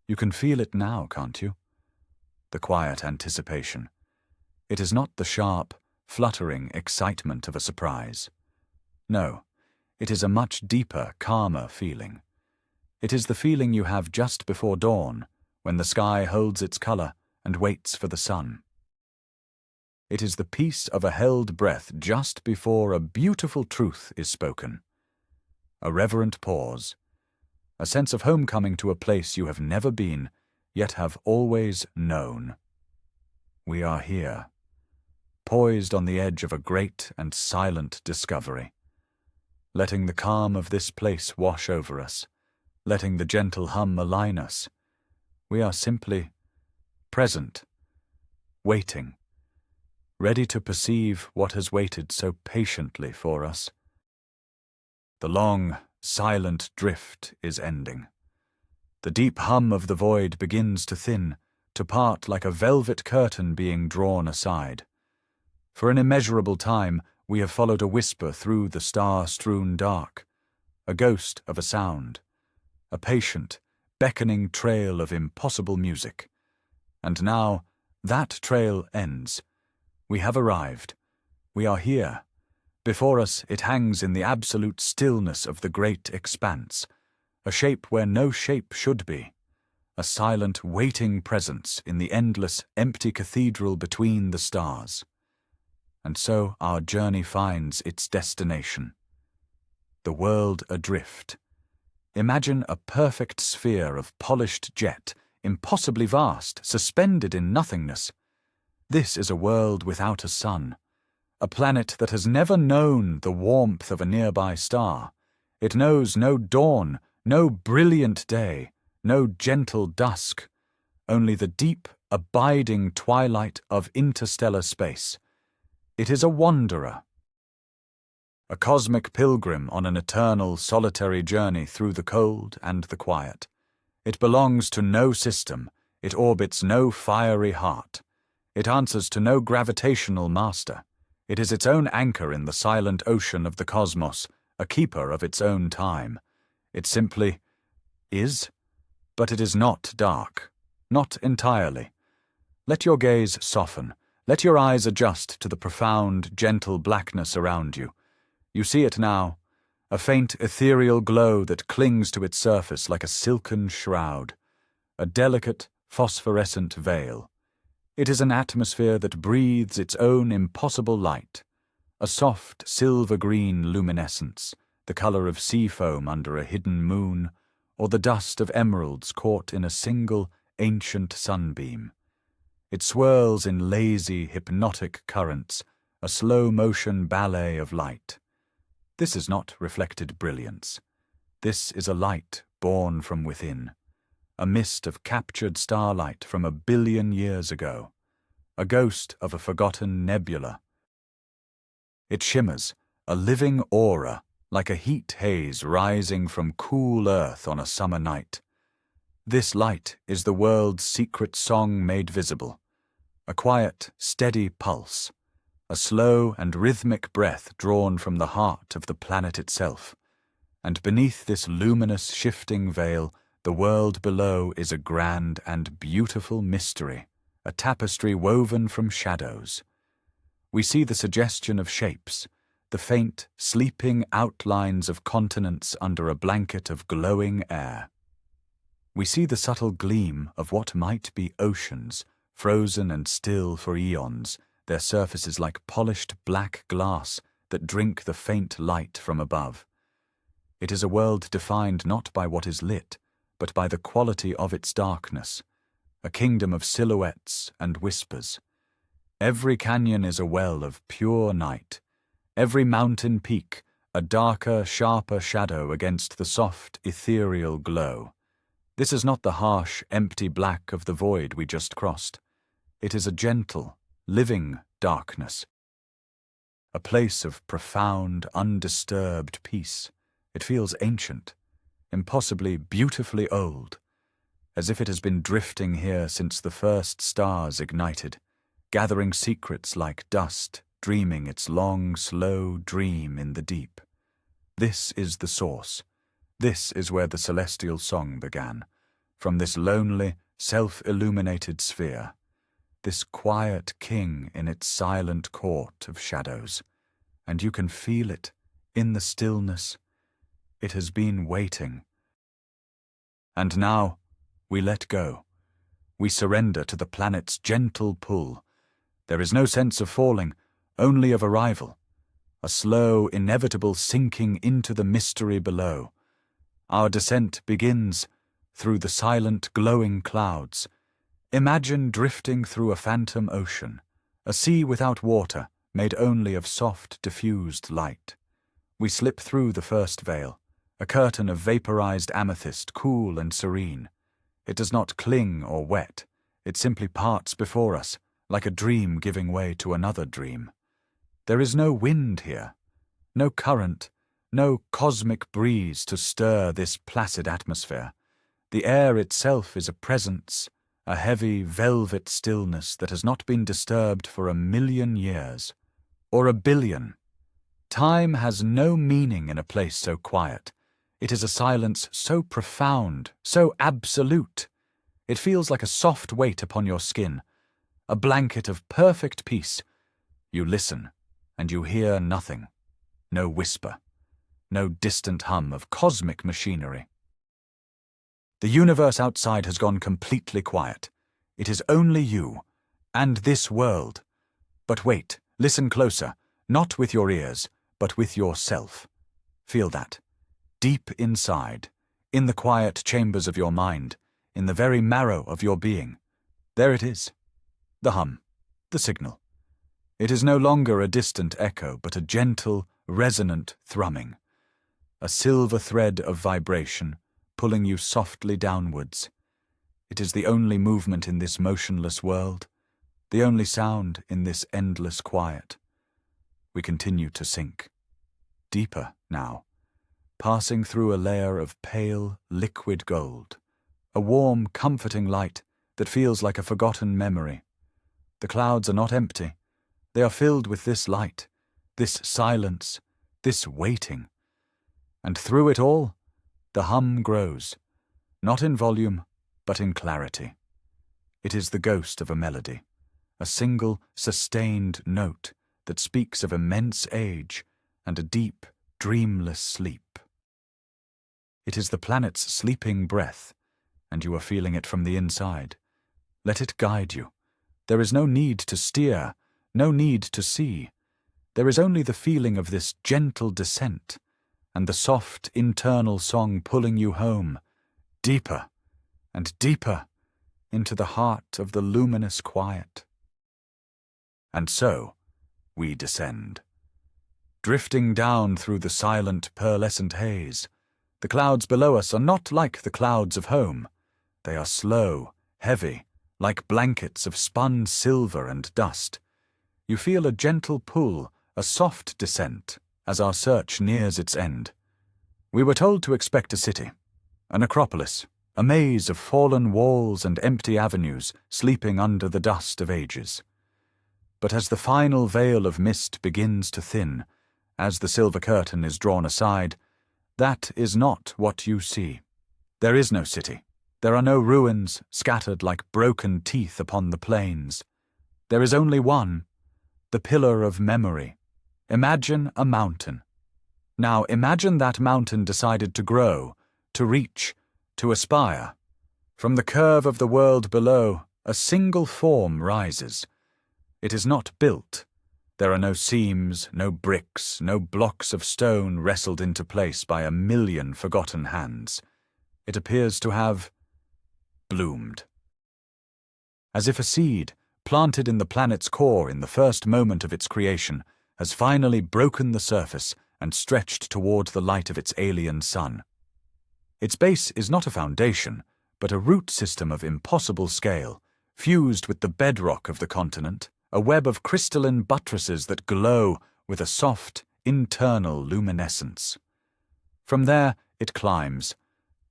You can feel it now, can't you? The quiet anticipation. It is not the sharp, fluttering excitement of a surprise. No, it is a much deeper, calmer feeling. It is the feeling you have just before dawn, when the sky holds its color and waits for the sun. It is the peace of a held breath just before a beautiful truth is spoken. A reverent pause, a sense of homecoming to a place you have never been, yet have always known. We are here, poised on the edge of a great and silent discovery, letting the calm of this place wash over us, letting the gentle hum align us. We are simply present, waiting, ready to perceive what has waited so patiently for us. The long, silent drift is ending. The deep hum of the void begins to thin, to part like a velvet curtain being drawn aside. For an immeasurable time, we have followed a whisper through the star-strewn dark, a ghost of a sound, a patient, beckoning trail of impossible music. And now, that trail ends. We have arrived. We are here. Before us it hangs in the absolute stillness of the great expanse, a shape where no shape should be, a silent, waiting presence in the endless, empty cathedral between the stars. And so our journey finds its destination. The world adrift. Imagine a perfect sphere of polished jet, impossibly vast, suspended in nothingness. This is a world without a sun, a planet that has never known the warmth of a nearby star. It knows no dawn, no brilliant day, no gentle dusk, only the deep, abiding twilight of interstellar space. It is a wanderer, a cosmic pilgrim on an eternal, solitary journey through the cold and the quiet. It belongs to no system, it orbits no fiery heart. It answers to no gravitational master. It is its own anchor in the silent ocean of the cosmos, a keeper of its own time. It simply is, but it is not dark, not entirely. Let your gaze soften, let your eyes adjust to the profound, gentle blackness around you. You see it now, a faint ethereal glow that clings to its surface like a silken shroud, a delicate, phosphorescent veil. It is an atmosphere that breathes its own impossible light, a soft silver-green luminescence, the color of sea foam under a hidden moon, or the dust of emeralds caught in a single, ancient sunbeam. It swirls in lazy, hypnotic currents, a slow-motion ballet of light. This is not reflected brilliance. This is a light born from within, a mist of captured starlight from 1 billion years ago, a ghost of a forgotten nebula. It shimmers, a living aura, like a heat haze rising from cool earth on a summer night. This light is the world's secret song made visible, a quiet, steady pulse, a slow and rhythmic breath drawn from the heart of the planet itself. And beneath this luminous, shifting veil, the world below is a grand and beautiful mystery, a tapestry woven from shadows. We see the suggestion of shapes, the faint, sleeping outlines of continents under a blanket of glowing air. We see the subtle gleam of what might be oceans, frozen and still for eons, their surfaces like polished black glass that drink the faint light from above. It is a world defined not by what is lit, but by the quality of its darkness, a kingdom of silhouettes and whispers. Every canyon is a well of pure night, every mountain peak a darker, sharper shadow against the soft, ethereal glow. This is not the harsh, empty black of the void we just crossed. It is a gentle, living darkness, a place of profound, undisturbed peace. It feels ancient, impossibly beautifully old, as if it has been drifting here since the first stars ignited, gathering secrets like dust, dreaming its long, slow dream in the deep. This is the source. This is where the celestial song began, from this lonely, self-illuminated sphere, this quiet king in its silent court of shadows. And you can feel it in the stillness. It has been waiting. And now, we let go. We surrender to the planet's gentle pull. There is no sense of falling, only of arrival, a slow, inevitable sinking into the mystery below. Our descent begins through the silent, glowing clouds. Imagine drifting through a phantom ocean, a sea without water, made only of soft, diffused light. We slip through the first veil, a curtain of vaporized amethyst, cool and serene. It does not cling or wet. It simply parts before us, like a dream giving way to another dream. There is no wind here, no current, no cosmic breeze to stir this placid atmosphere. The air itself is a presence, a heavy, velvet stillness that has not been disturbed for 1,000,000 years, or 1,000,000,000. Time has no meaning in a place so quiet. It is a silence so profound, so absolute. It feels like a soft weight upon your skin, a blanket of perfect peace. You listen, and you hear nothing. No whisper, no distant hum of cosmic machinery. The universe outside has gone completely quiet. It is only you, and this world. But wait, listen closer, not with your ears, but with yourself. Feel that. Deep inside, in the quiet chambers of your mind, in the very marrow of your being. There it is. The hum, the signal. It is no longer a distant echo, but a gentle, resonant thrumming. A silver thread of vibration, pulling you softly downwards. It is the only movement in this motionless world, the only sound in this endless quiet. We continue to sink. Deeper now, passing through a layer of pale, liquid gold, a warm, comforting light that feels like a forgotten memory. The clouds are not empty. They are filled with this light, this silence, this waiting. And through it all, the hum grows, not in volume, but in clarity. It is the ghost of a melody, a single, sustained note that speaks of immense age and a deep, dreamless sleep. It is the planet's sleeping breath, and you are feeling it from the inside. Let it guide you. There is no need to steer, no need to see. There is only the feeling of this gentle descent, and the soft internal song pulling you home, deeper and deeper, into the heart of the luminous quiet. And so, we descend. Drifting down through the silent, pearlescent haze, the clouds below us are not like the clouds of home. They are slow, heavy, like blankets of spun silver and dust. You feel a gentle pull, a soft descent, as our search nears its end. We were told to expect a city, an acropolis, a maze of fallen walls and empty avenues sleeping under the dust of ages. But as the final veil of mist begins to thin, as the silver curtain is drawn aside, that is not what you see. There is no city. There are no ruins scattered like broken teeth upon the plains. There is only one, the pillar of memory. Imagine a mountain. Now imagine that mountain decided to grow, to reach, to aspire. From the curve of the world below, a single form rises. It is not built. There are no seams, no bricks, no blocks of stone wrestled into place by 1,000,000 forgotten hands. It appears to have bloomed. As if a seed, planted in the planet's core in the first moment of its creation, has finally broken the surface and stretched toward the light of its alien sun. Its base is not a foundation, but a root system of impossible scale, fused with the bedrock of the continent, a web of crystalline buttresses that glow with a soft, internal luminescence. From there it climbs,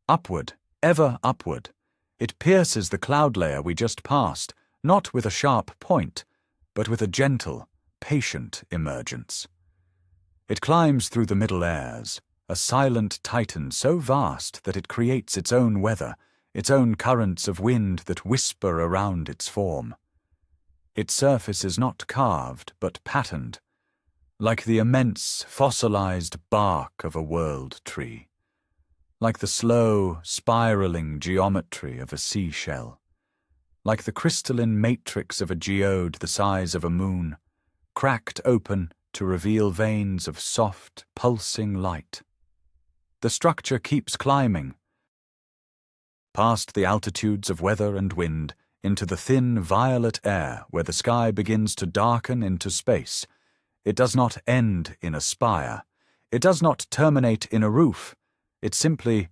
upward, ever upward. It pierces the cloud layer we just passed, not with a sharp point, but with a gentle, patient emergence. It climbs through the middle airs, a silent titan so vast that it creates its own weather, its own currents of wind that whisper around its form. Its surface is not carved, but patterned, like the immense, fossilized bark of a world tree, like the slow, spiraling geometry of a seashell, like the crystalline matrix of a geode the size of a moon, cracked open to reveal veins of soft, pulsing light. The structure keeps climbing, past the altitudes of weather and wind, into the thin violet air where the sky begins to darken into space. It does not end in a spire. It does not terminate in a roof. It simply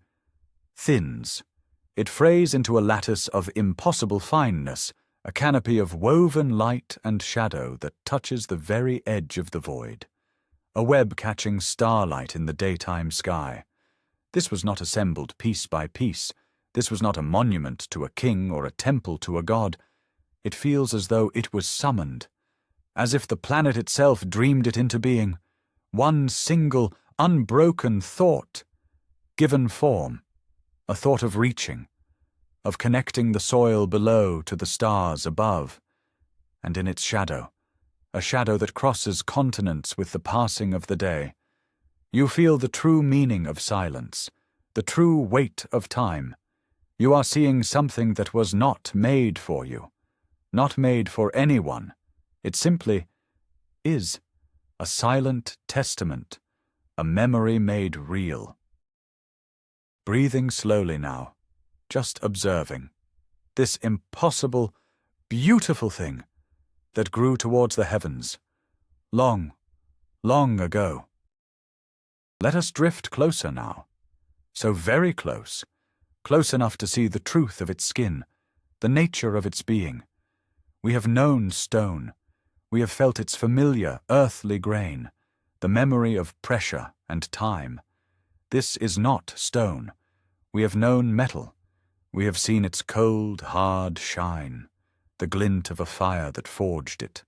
thins. It frays into a lattice of impossible fineness, a canopy of woven light and shadow that touches the very edge of the void. A web catching starlight in the daytime sky. This was not assembled piece by piece. This was not a monument to a king or a temple to a god. It feels as though it was summoned, as if the planet itself dreamed it into being. One single, unbroken thought, given form, a thought of reaching, of connecting the soil below to the stars above, and in its shadow, a shadow that crosses continents with the passing of the day. You feel the true meaning of silence, the true weight of time. You are seeing something that was not made for you, not made for anyone. It simply is a silent testament, a memory made real. Breathing slowly now, just observing this impossible, beautiful thing that grew towards the heavens, long, long ago. Let us drift closer now, so very close, close enough to see the truth of its skin, the nature of its being. We have known stone. We have felt its familiar, earthly grain, the memory of pressure and time. This is not stone. We have known metal. We have seen its cold, hard shine, the glint of a fire that forged it.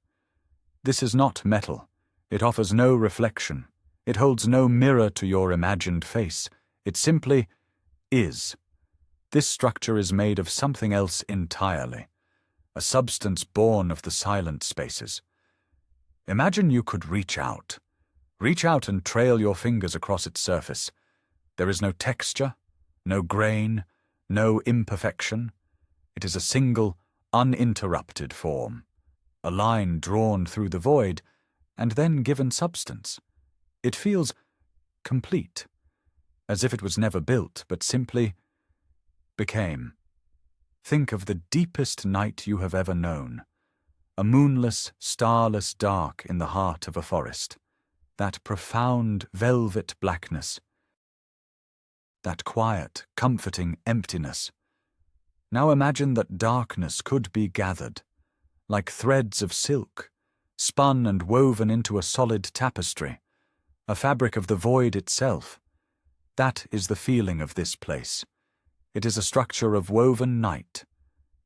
This is not metal. It offers no reflection. It holds no mirror to your imagined face. It simply is. This structure is made of something else entirely, a substance born of the silent spaces. Imagine you could reach out and trail your fingers across its surface. There is no texture, no grain, no imperfection. It is a single, uninterrupted form, a line drawn through the void and then given substance. It feels complete, as if it was never built but simply became. Think of the deepest night you have ever known, a moonless, starless dark in the heart of a forest, that profound velvet blackness, that quiet, comforting emptiness. Now imagine that darkness could be gathered, like threads of silk, spun and woven into a solid tapestry, a fabric of the void itself. That is the feeling of this place. It is a structure of woven night,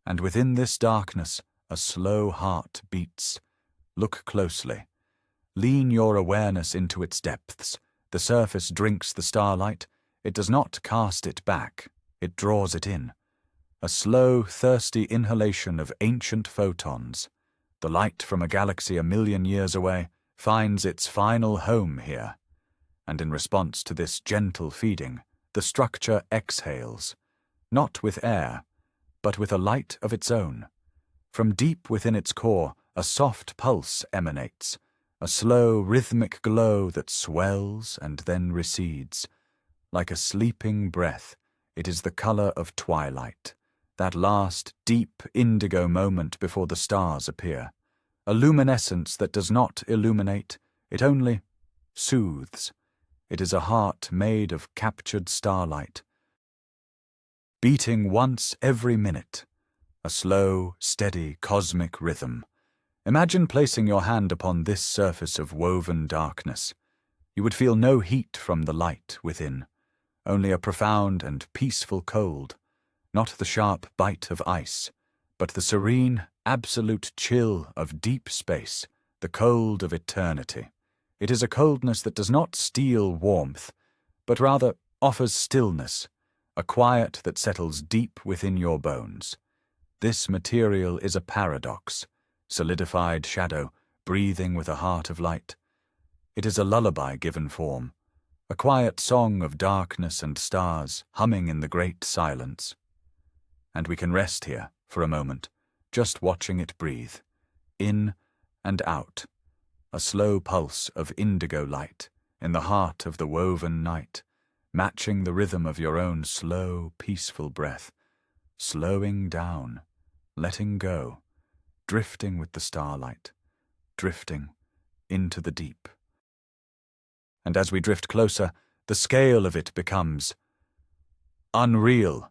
and within this darkness a slow heart beats. Look closely. Lean your awareness into its depths. The surface drinks the starlight. It does not cast it back. It draws it in. A slow, thirsty inhalation of ancient photons. The light from a galaxy 1,000,000 years away finds its final home here. And in response to this gentle feeding, the structure exhales, not with air, but with a light of its own. From deep within its core, a soft pulse emanates, a slow, rhythmic glow that swells and then recedes. Like a sleeping breath, it is the color of twilight, that last, deep indigo moment before the stars appear. A luminescence that does not illuminate, it only soothes. It is a heart made of captured starlight, beating once every minute, a slow, steady, cosmic rhythm. Imagine placing your hand upon this surface of woven darkness. You would feel no heat from the light within, only a profound and peaceful cold, not the sharp bite of ice, but the serene, absolute chill of deep space, the cold of eternity. It is a coldness that does not steal warmth, but rather offers stillness, a quiet that settles deep within your bones. This material is a paradox, solidified shadow, breathing with a heart of light. It is a lullaby given form, a quiet song of darkness and stars humming in the great silence. And we can rest here for a moment, just watching it breathe, in and out, a slow pulse of indigo light in the heart of the woven night, matching the rhythm of your own slow, peaceful breath, slowing down, letting go, drifting with the starlight, drifting into the deep. And as we drift closer, the scale of it becomes unreal.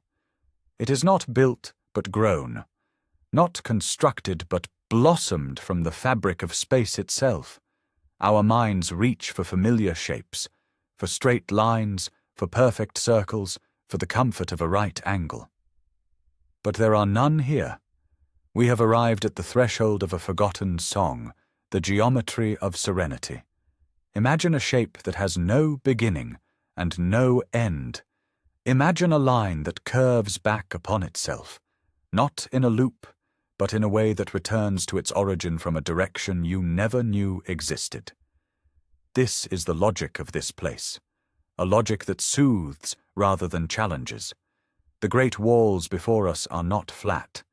It is not built but grown, not constructed but blossomed from the fabric of space itself. Our minds reach for familiar shapes, for straight lines, for perfect circles, for the comfort of a right angle. But there are none here. We have arrived at the threshold of a forgotten song, the geometry of serenity. Imagine a shape that has no beginning and no end. Imagine a line that curves back upon itself, not in a loop, but in a way that returns to its origin from a direction you never knew existed. This is the logic of this place, a logic that soothes rather than challenges. The great walls before us are not flat.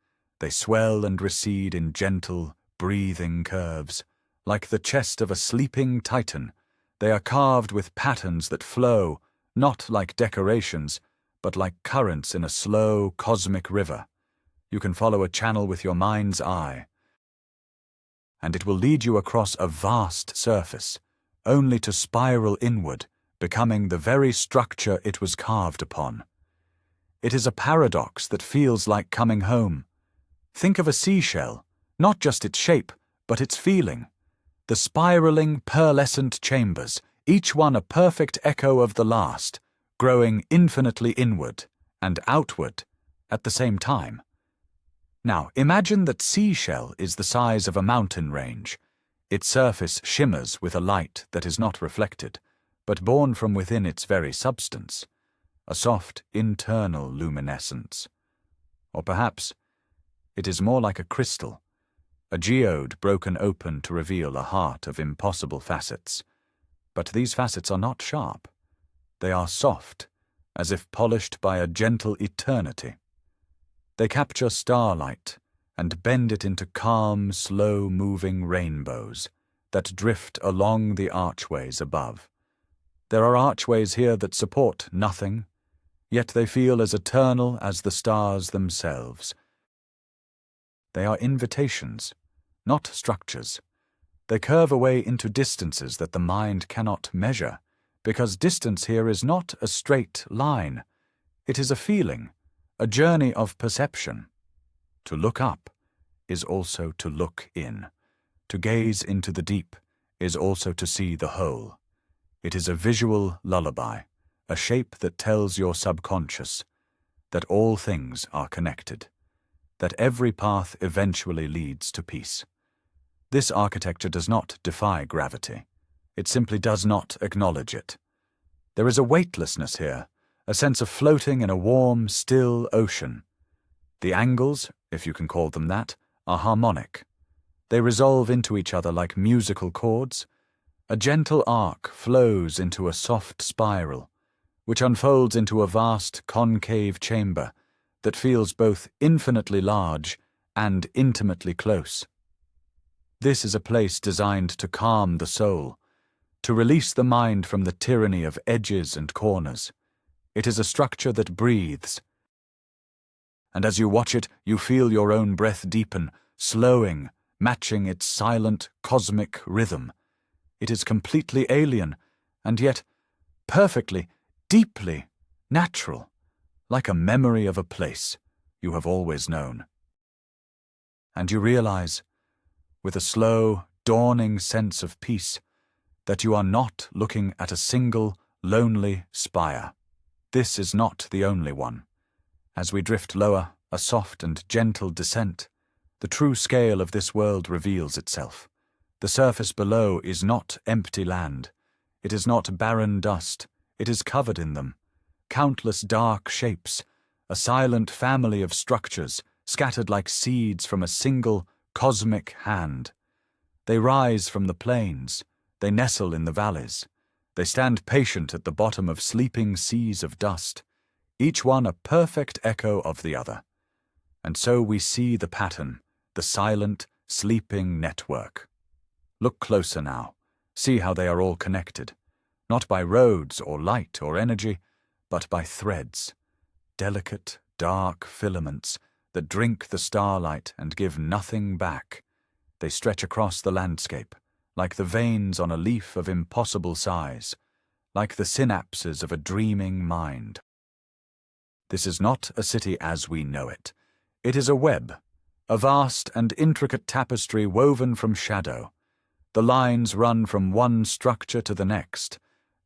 They swell and recede in gentle, breathing curves. Like the chest of a sleeping titan, they are carved with patterns that flow, not like decorations, but like currents in a slow, cosmic river. You can follow a channel with your mind's eye, and it will lead you across a vast surface, only to spiral inward, becoming the very structure it was carved upon. It is a paradox that feels like coming home. Think of a seashell, not just its shape, but its feeling. The spiraling, pearlescent chambers, each one a perfect echo of the last, growing infinitely inward and outward at the same time. Now, imagine that seashell is the size of a mountain range. Its surface shimmers with a light that is not reflected, but born from within its very substance, a soft internal luminescence. Or perhaps it is more like a crystal, a geode broken open to reveal a heart of impossible facets. But these facets are not sharp. They are soft, as if polished by a gentle eternity. They capture starlight and bend it into calm, slow-moving rainbows that drift along the archways above. There are archways here that support nothing, yet they feel as eternal as the stars themselves. They are invitations, not structures. They curve away into distances that the mind cannot measure, because distance here is not a straight line. It is a feeling, a journey of perception. To look up is also to look in. To gaze into the deep is also to see the whole. It is a visual lullaby, a shape that tells your subconscious that all things are connected, that every path eventually leads to peace. This architecture does not defy gravity. It simply does not acknowledge it. There is a weightlessness here, a sense of floating in a warm, still ocean. The angles, if you can call them that, are harmonic. They resolve into each other like musical chords. A gentle arc flows into a soft spiral, which unfolds into a vast concave chamber that feels both infinitely large and intimately close. This is a place designed to calm the soul, to release the mind from the tyranny of edges and corners. It is a structure that breathes. And as you watch it, you feel your own breath deepen, slowing, matching its silent, cosmic rhythm. It is completely alien, and yet perfectly, deeply natural, like a memory of a place you have always known. And you realize, with a slow, dawning sense of peace, that you are not looking at a single, lonely spire. This is not the only one. As we drift lower, a soft and gentle descent, the true scale of this world reveals itself. The surface below is not empty land. It is not barren dust. It is covered in them. Countless dark shapes, a silent family of structures, scattered like seeds from a single cosmic hand. They rise from the plains. They nestle in the valleys. They stand patient at the bottom of sleeping seas of dust, each one a perfect echo of the other. And so we see the pattern, the silent, sleeping network. Look closer now. See how they are all connected, not by roads or light or energy, but by threads, delicate, dark filaments that drink the starlight and give nothing back. They stretch across the landscape, like the veins on a leaf of impossible size, like the synapses of a dreaming mind. This is not a city as we know it. It is a web, a vast and intricate tapestry woven from shadow. The lines run from one structure to the next,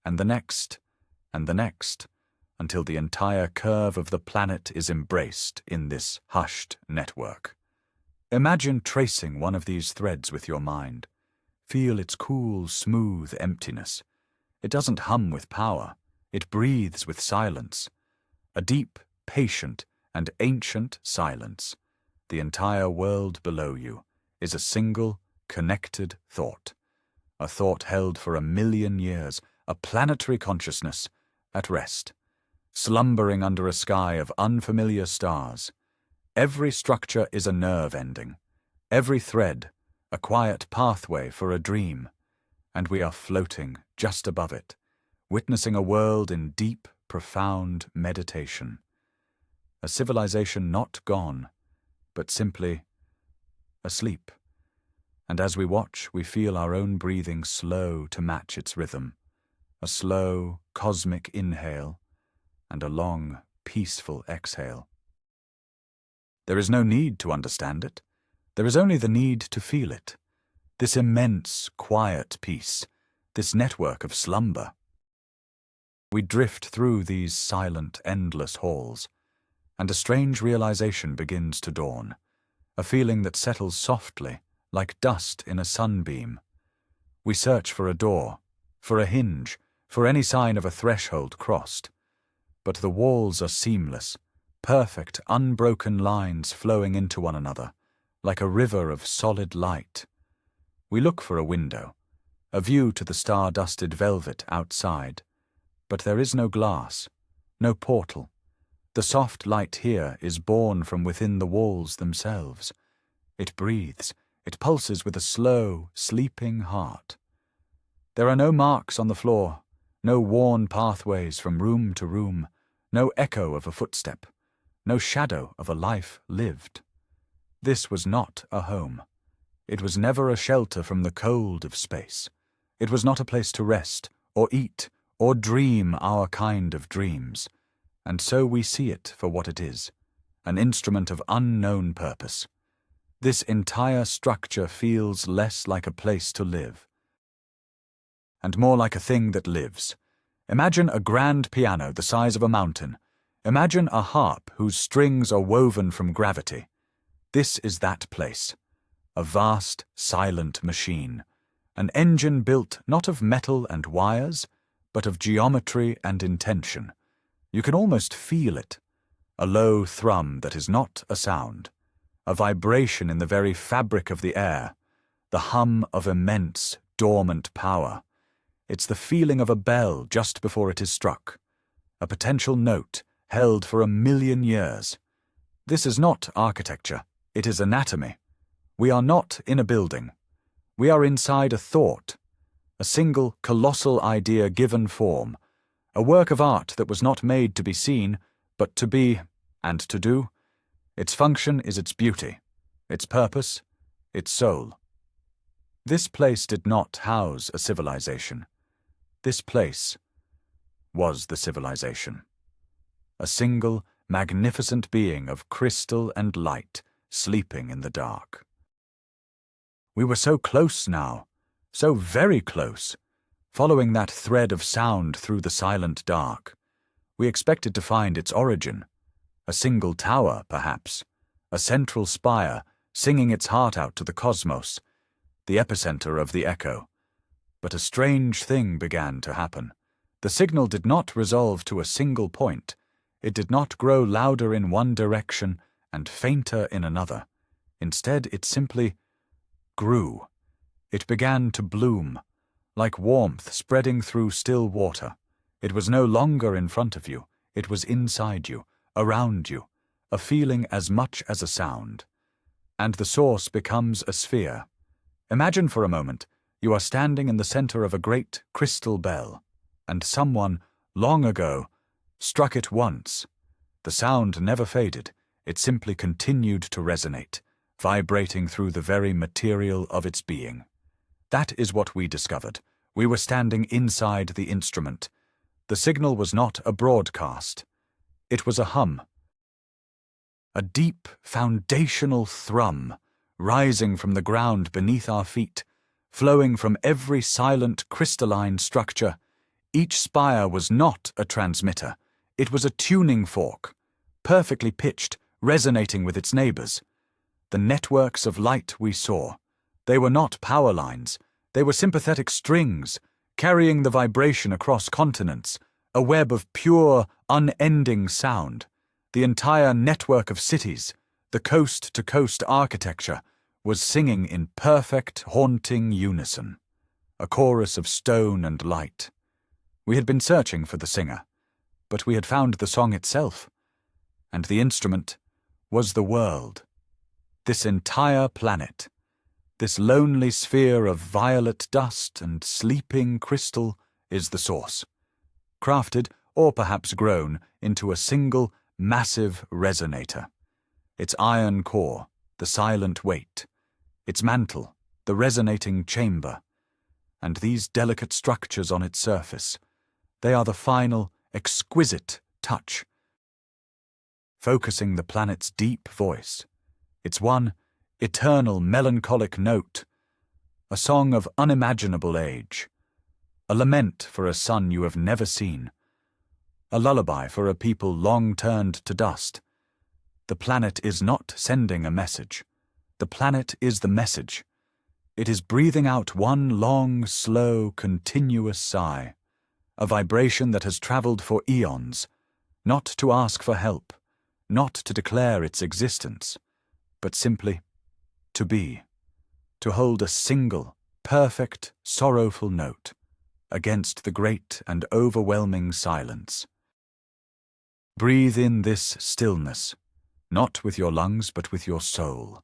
and the next, and the next, until the entire curve of the planet is embraced in this hushed network. Imagine tracing one of these threads with your mind. Feel its cool, smooth emptiness. It doesn't hum with power. It breathes with silence. A deep, patient, and ancient silence. The entire world below you is a single, connected thought. A thought held for 1,000,000 years, a planetary consciousness, at rest, slumbering under a sky of unfamiliar stars. Every structure is a nerve ending. Every thread, a quiet pathway for a dream. And we are floating just above it, witnessing a world in deep, profound meditation. A civilization not gone, but simply asleep. And as we watch, we feel our own breathing slow to match its rhythm. A slow, cosmic inhale, and a long, peaceful exhale. There is no need to understand it. There is only the need to feel it. This immense, quiet peace, this network of slumber. We drift through these silent, endless halls, and a strange realization begins to dawn, a feeling that settles softly, like dust in a sunbeam. We search for a door, for a hinge, for any sign of a threshold crossed. But the walls are seamless, perfect, unbroken lines flowing into one another, like a river of solid light. We look for a window, a view to the star-dusted velvet outside, but there is no glass, no portal. The soft light here is born from within the walls themselves. It breathes, it pulses with a slow, sleeping heart. There are no marks on the floor, no worn pathways from room to room, no echo of a footstep, no shadow of a life lived. This was not a home. It was never a shelter from the cold of space. It was not a place to rest, or eat, or dream our kind of dreams. And so we see it for what it is, an instrument of unknown purpose. This entire structure feels less like a place to live, and more like a thing that lives. Imagine a grand piano the size of a mountain. Imagine a harp whose strings are woven from gravity. This is that place. A vast, silent machine. An engine built not of metal and wires, but of geometry and intention. You can almost feel it. A low thrum that is not a sound. A vibration in the very fabric of the air. The hum of immense, dormant power. It's the feeling of a bell just before it is struck. A potential note held for 1,000,000 years. This is not architecture. It is anatomy. We are not in a building. We are inside a thought. A single, colossal idea given form. A work of art that was not made to be seen, but to be, and to do. Its function is its beauty, its purpose, its soul. This place did not house a civilization. This place was the civilization. A single, magnificent being of crystal and light, sleeping in the dark. We were so close now, so very close, following that thread of sound through the silent dark. We expected to find its origin. A single tower, perhaps. A central spire, singing its heart out to the cosmos. The epicenter of the echo. But a strange thing began to happen. The signal did not resolve to a single point. It did not grow louder in one direction and fainter in another. Instead, it simply grew. It began to bloom, like warmth spreading through still water. It was no longer in front of you. It was inside you, around you, a feeling as much as a sound. And the source becomes a sphere. Imagine for a moment you are standing in the center of a great crystal bell, and someone, long ago, Struck it once. The sound never faded, it simply continued to resonate, vibrating through the very material of its being. That is what we discovered. We were standing inside the instrument. The signal was not a broadcast. It was a hum. A deep, foundational thrum, rising from the ground beneath our feet, flowing from every silent crystalline structure. Each spire was not a transmitter. It was a tuning fork, perfectly pitched, resonating with its neighbors. The networks of light we saw, they were not power lines. They were sympathetic strings, carrying the vibration across continents, a web of pure, unending sound. The entire network of cities, the coast-to-coast architecture, was singing in perfect, haunting unison, a chorus of stone and light. We had been searching for the singer, but we had found the song itself, and the instrument was the world. This entire planet, this lonely sphere of violet dust and sleeping crystal, is the source, crafted or perhaps grown into a single massive resonator. Its iron core, the silent weight, its mantle, the resonating chamber, and these delicate structures on its surface, they are the final, exquisite touch, focusing the planet's deep voice, its one eternal melancholic note, a song of unimaginable age, a lament for a sun you have never seen, a lullaby for a people long turned to dust. The planet is not sending a message. The planet is the message. It is breathing out one long, slow, continuous sigh, a vibration that has traveled for eons, not to ask for help, not to declare its existence, but simply to be, to hold a single, perfect, sorrowful note against the great and overwhelming silence. Breathe in this stillness, not with your lungs but with your soul.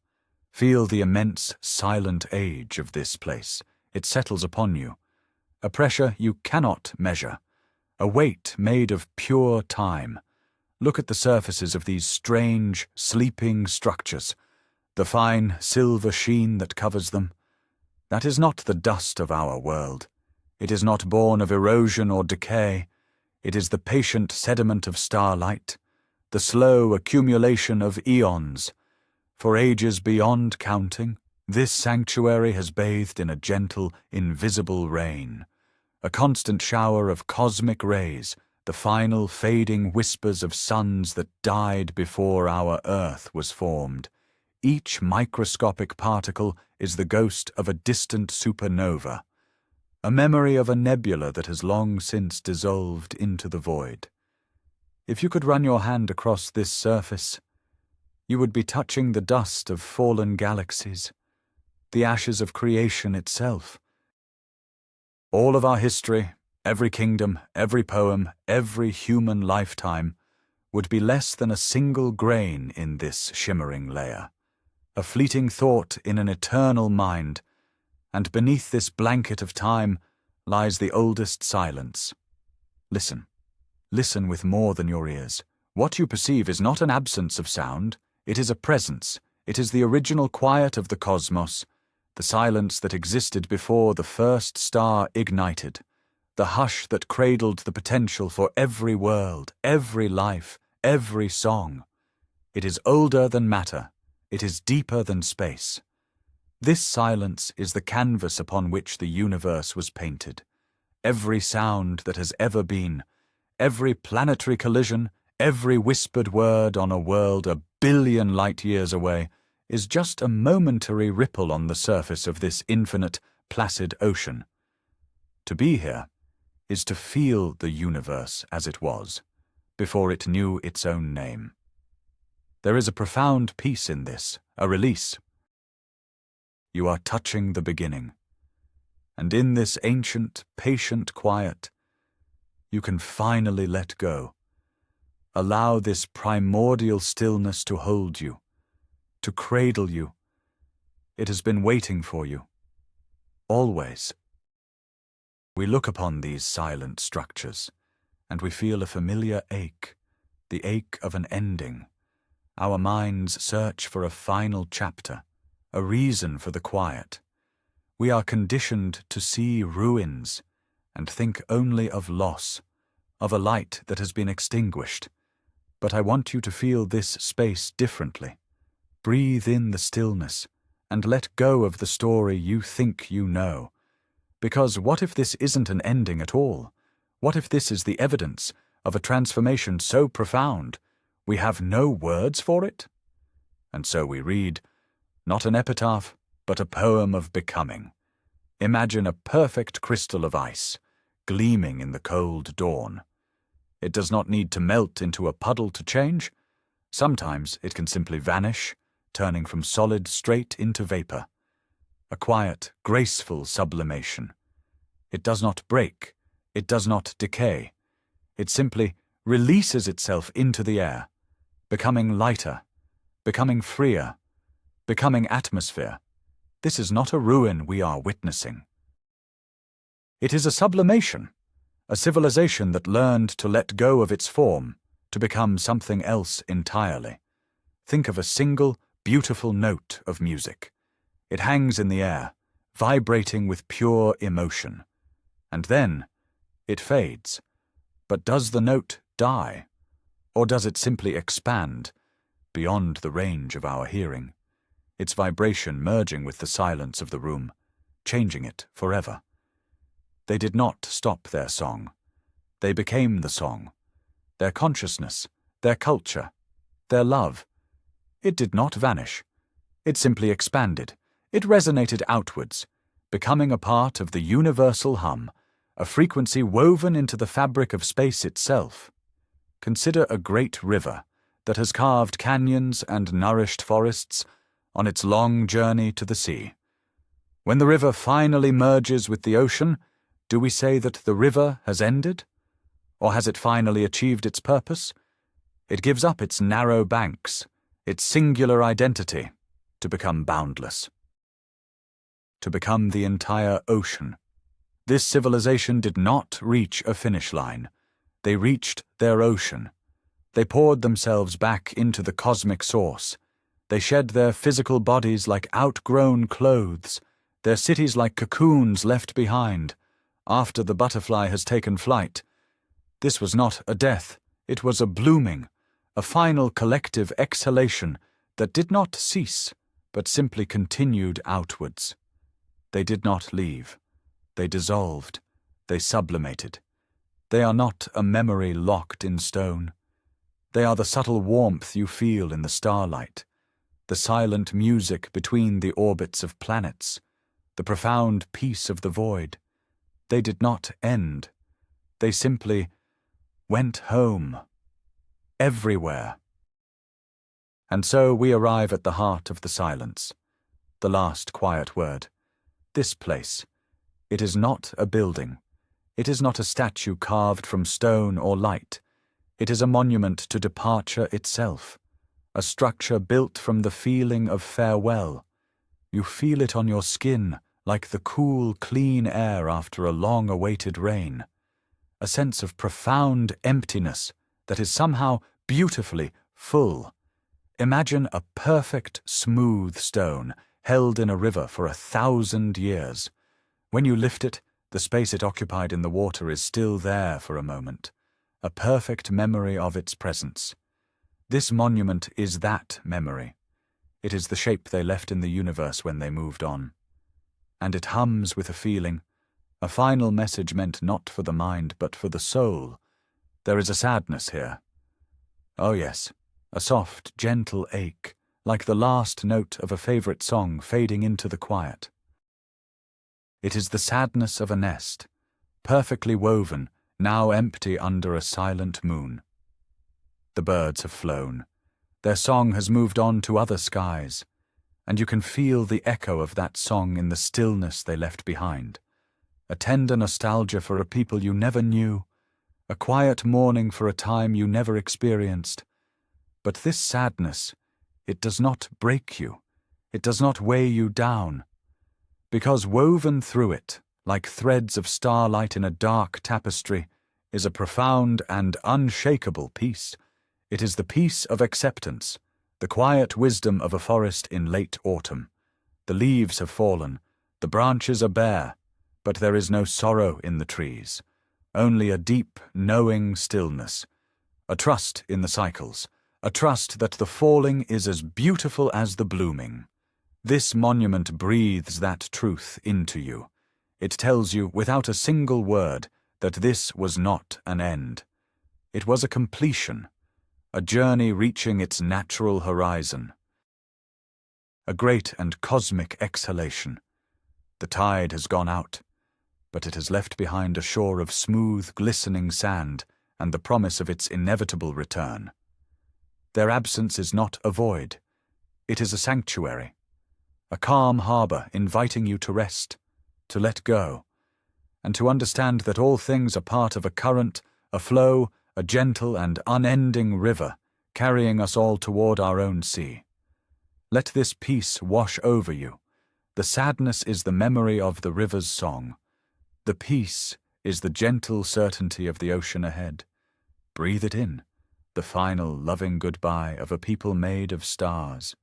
Feel the immense silent age of this place. It settles upon you, a pressure you cannot measure, a weight made of pure time. Look at the surfaces of these strange, sleeping structures, the fine silver sheen that covers them. That is not the dust of our world. It is not born of erosion or decay. It is the patient sediment of starlight, the slow accumulation of eons. For ages beyond counting, this sanctuary has bathed in a gentle, invisible rain, a constant shower of cosmic rays, the final fading whispers of suns that died before our earth was formed. Each microscopic particle is the ghost of a distant supernova, a memory of a nebula that has long since dissolved into the void. If you could run your hand across this surface, you would be touching the dust of fallen galaxies, the ashes of creation itself. All of our history, every kingdom, every poem, every human lifetime would be less than a single grain in this shimmering layer, a fleeting thought in an eternal mind, and beneath this blanket of time lies the oldest silence. Listen. Listen with more than your ears. What you perceive is not an absence of sound, it is a presence. It is the original quiet of the cosmos, the silence that existed before the first star ignited, the hush that cradled the potential for every world, every life, every song. It is older than matter. It is deeper than space. This silence is the canvas upon which the universe was painted. Every sound that has ever been, every planetary collision, every whispered word on a world a billion light-years away is just a momentary ripple on the surface of this infinite, placid ocean. To be here is to feel the universe as it was, before it knew its own name. There is a profound peace in this, a release. You are touching the beginning, and in this ancient, patient quiet, you can finally let go. Allow this primordial stillness to hold you, to cradle you. It has been waiting for you, always. We look upon these silent structures, and we feel a familiar ache, the ache of an ending. Our minds search for a final chapter, a reason for the quiet. We are conditioned to see ruins and think only of loss, of a light that has been extinguished. But I want you to feel this space differently. Breathe in the stillness and let go of the story you think you know. Because what if this isn't an ending at all? What if this is the evidence of a transformation so profound we have no words for it? And so we read, not an epitaph, but a poem of becoming. Imagine a perfect crystal of ice, gleaming in the cold dawn. It does not need to melt into a puddle to change. Sometimes it can simply vanish, turning from solid straight into vapor. A quiet, graceful sublimation. It does not break. It does not decay. It simply releases itself into the air, becoming lighter, becoming freer, becoming atmosphere. This is not a ruin we are witnessing. It is a sublimation, a civilization that learned to let go of its form, to become something else entirely. Think of a single, beautiful note of music. It hangs in the air, vibrating with pure emotion. And then it fades. But does the note die? Or does it simply expand, beyond the range of our hearing, its vibration merging with the silence of the room, changing it forever? They did not stop their song. They became the song. Their consciousness, their culture, their love. It did not vanish. It simply expanded. It resonated outwards, becoming a part of the universal hum, a frequency woven into the fabric of space itself. Consider a great river that has carved canyons and nourished forests on its long journey to the sea. When the river finally merges with the ocean, do we say that the river has ended? Or has it finally achieved its purpose? It gives up its narrow banks, its singular identity, to become boundless, to become the entire ocean. This civilization did not reach a finish line. They reached their ocean. They poured themselves back into the cosmic source. They shed their physical bodies like outgrown clothes, their cities like cocoons left behind, after the butterfly has taken flight. This was not a death, it was a blooming, a final collective exhalation that did not cease, but simply continued outwards. They did not leave. They dissolved. They sublimated. They are not a memory locked in stone. They are the subtle warmth you feel in the starlight, the silent music between the orbits of planets, the profound peace of the void. They did not end. They simply went home. Everywhere. And so we arrive at the heart of the silence, the last quiet word. This place. It is not a building. It is not a statue carved from stone or light. It is a monument to departure itself, a structure built from the feeling of farewell. You feel it on your skin, like the cool, clean air after a long-awaited rain. A sense of profound emptiness that is somehow beautifully full. Imagine a perfect, smooth stone held in a river for 1,000 years. When you lift it, the space it occupied in the water is still there for a moment, a perfect memory of its presence. This monument is that memory. It is the shape they left in the universe when they moved on. And it hums with a feeling, a final message meant not for the mind but for the soul. There is a sadness here. Oh yes, a soft, gentle ache, like the last note of a favorite song fading into the quiet. It is the sadness of a nest, perfectly woven, now empty under a silent moon. The birds have flown. Their song has moved on to other skies, and you can feel the echo of that song in the stillness they left behind. A tender nostalgia for a people you never knew, a quiet mourning for a time you never experienced. But this sadness, it does not break you. It does not weigh you down. Because woven through it, like threads of starlight in a dark tapestry, is a profound and unshakable peace. It is the peace of acceptance, the quiet wisdom of a forest in late autumn. The leaves have fallen, the branches are bare, but there is no sorrow in the trees, only a deep, knowing stillness, a trust in the cycles, a trust that the falling is as beautiful as the blooming. This monument breathes that truth into you. It tells you, without a single word, that this was not an end. It was a completion, a journey reaching its natural horizon, a great and cosmic exhalation. The tide has gone out, but it has left behind a shore of smooth, glistening sand and the promise of its inevitable return. Their absence is not a void. It is a sanctuary, a calm harbor inviting you to rest, to let go, and to understand that all things are part of a current, a flow, a gentle and unending river, carrying us all toward our own sea. Let this peace wash over you. The sadness is the memory of the river's song. The peace is the gentle certainty of the ocean ahead. Breathe it in, the final loving goodbye of a people made of stars.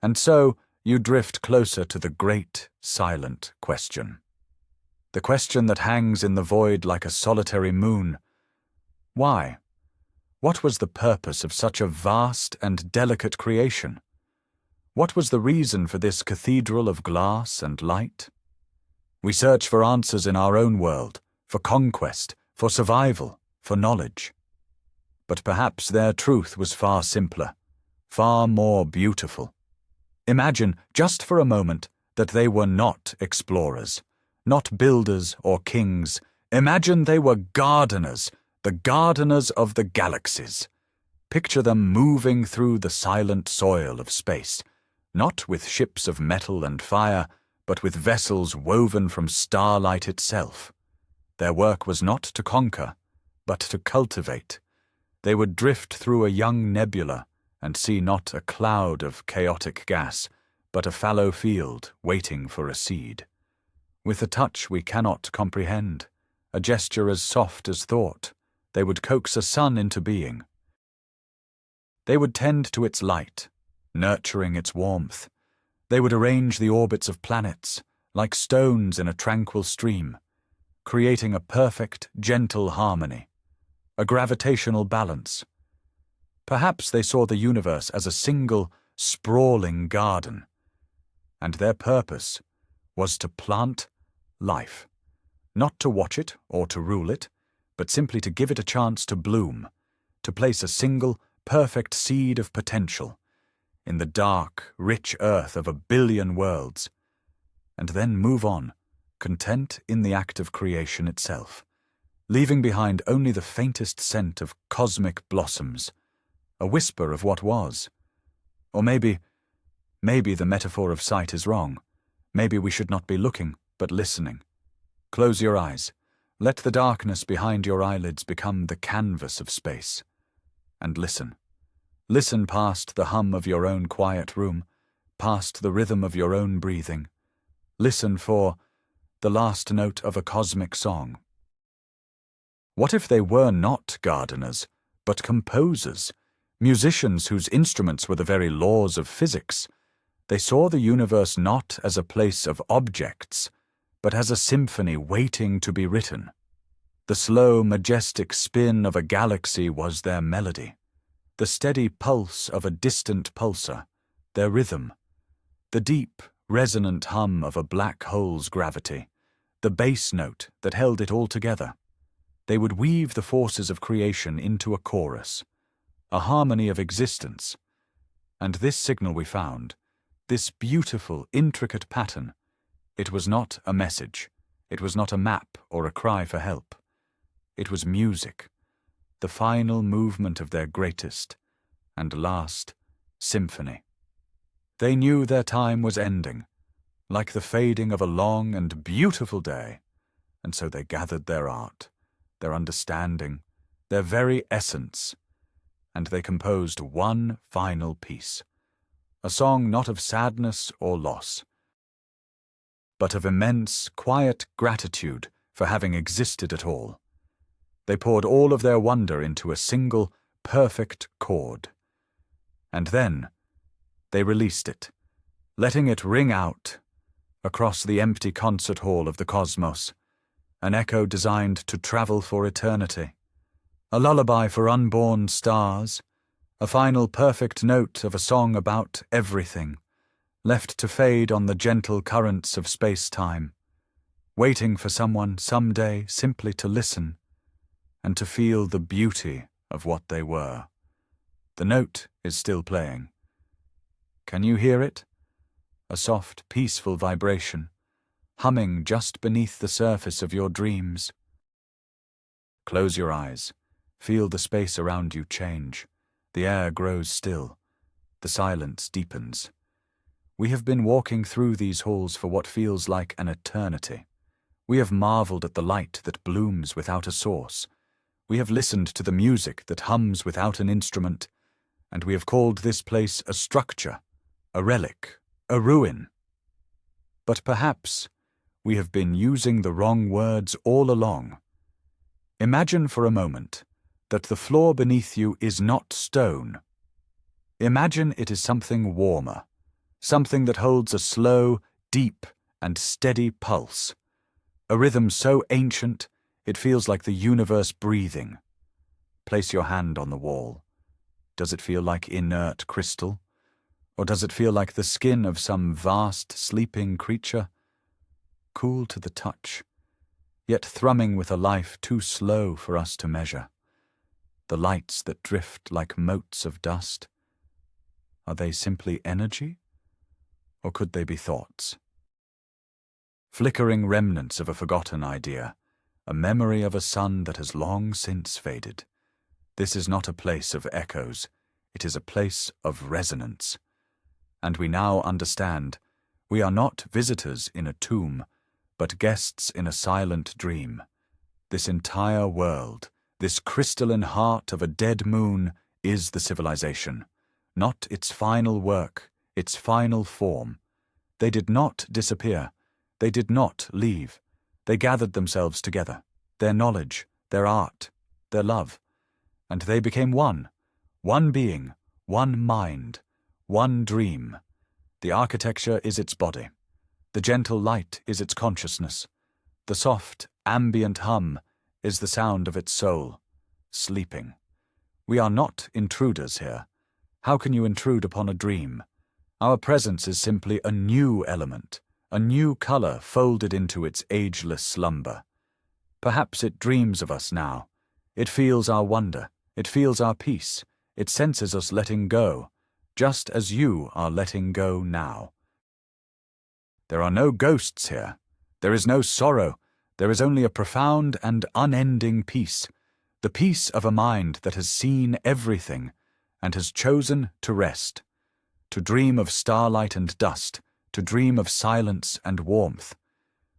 And so you drift closer to the great, silent question. The question that hangs in the void like a solitary moon. Why? What was the purpose of such a vast and delicate creation? What was the reason for this cathedral of glass and light? We search for answers in our own world, for conquest, for survival, for knowledge. But perhaps their truth was far simpler, far more beautiful. Imagine, just for a moment, that they were not explorers, not builders or kings. Imagine they were gardeners, the gardeners of the galaxies. Picture them moving through the silent soil of space, not with ships of metal and fire, but with vessels woven from starlight itself. Their work was not to conquer, but to cultivate. They would drift through a young nebula and see not a cloud of chaotic gas, but a fallow field waiting for a seed. With a touch we cannot comprehend, a gesture as soft as thought, they would coax a sun into being. They would tend to its light, nurturing its warmth. They would arrange the orbits of planets, like stones in a tranquil stream, creating a perfect, gentle harmony, a gravitational balance. Perhaps they saw the universe as a single, sprawling garden, and their purpose was to plant life, not to watch it or to rule it, but simply to give it a chance to bloom, to place a single, perfect seed of potential in the dark, rich earth of 1 billion worlds, and then move on, content in the act of creation itself, leaving behind only the faintest scent of cosmic blossoms, a whisper of what was. Or maybe the metaphor of sight is wrong. Maybe we should not be looking, but listening. Close your eyes. Let the darkness behind your eyelids become the canvas of space. And listen. Listen past the hum of your own quiet room, past the rhythm of your own breathing. Listen for the last note of a cosmic song. What if they were not gardeners, but composers, musicians whose instruments were the very laws of physics? They saw the universe not as a place of objects, but as a symphony waiting to be written. The slow, majestic spin of a galaxy was their melody, the steady pulse of a distant pulsar, their rhythm, the deep, resonant hum of a black hole's gravity, the bass note that held it all together. They would weave the forces of creation into a chorus, a harmony of existence. And this signal we found, this beautiful, intricate pattern, it was not a message, it was not a map or a cry for help. It was music, the final movement of their greatest and last symphony. They knew their time was ending, like the fading of a long and beautiful day, and so they gathered their art, their understanding, their very essence, and they composed one final piece, a song not of sadness or loss, but of immense, quiet gratitude for having existed at all. They poured all of their wonder into a single, perfect chord. And then they released it, letting it ring out across the empty concert hall of the cosmos, an echo designed to travel for eternity, a lullaby for unborn stars, a final perfect note of a song about everything, left to fade on the gentle currents of space-time, waiting for someone someday simply to listen and to feel the beauty of what they were. The note is still playing. Can you hear it? A soft, peaceful vibration, humming just beneath the surface of your dreams. Close your eyes. Feel the space around you change. The air grows still. The silence deepens. We have been walking through these halls for what feels like an eternity. We have marveled at the light that blooms without a source. We have listened to the music that hums without an instrument, and we have called this place a structure, a relic, a ruin. But perhaps we have been using the wrong words all along. Imagine for a moment that the floor beneath you is not stone. Imagine it is something warmer, something that holds a slow, deep, and steady pulse, a rhythm so ancient it feels like the universe breathing. Place your hand on the wall. Does it feel like inert crystal? Or does it feel like the skin of some vast, sleeping creature? Cool to the touch, yet thrumming with a life too slow for us to measure. The lights that drift like motes of dust. Are they simply energy? Or could they be thoughts? Flickering remnants of a forgotten idea, a memory of a sun that has long since faded. This is not a place of echoes, it is a place of resonance. And we now understand, we are not visitors in a tomb, but guests in a silent dream. This entire world, this crystalline heart of a dead moon, is the civilization, not its final work, its final form. They did not disappear, they did not leave. They gathered themselves together, their knowledge, their art, their love, and they became one being, one mind, one dream. The architecture is its body. The gentle light is its consciousness. The soft, ambient hum is the sound of its soul, sleeping. We are not intruders here. How can you intrude upon a dream? Our presence is simply a new element, a new color folded into its ageless slumber. Perhaps it dreams of us now. It feels our wonder. It feels our peace. It senses us letting go, just as you are letting go now. There are no ghosts here. There is no sorrow. There is only a profound and unending peace, the peace of a mind that has seen everything and has chosen to rest, to dream of starlight and dust, to dream of silence and warmth.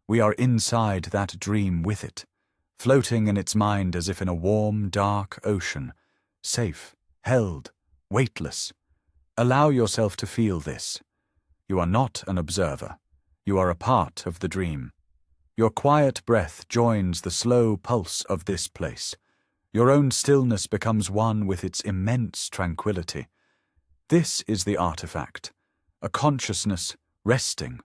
We are inside that dream with it, floating in its mind as if in a warm, dark ocean, safe, held, weightless. Allow yourself to feel this. You are not an observer. You are a part of the dream. Your quiet breath joins the slow pulse of this place. Your own stillness becomes one with its immense tranquility. This is the artifact, a consciousness resting,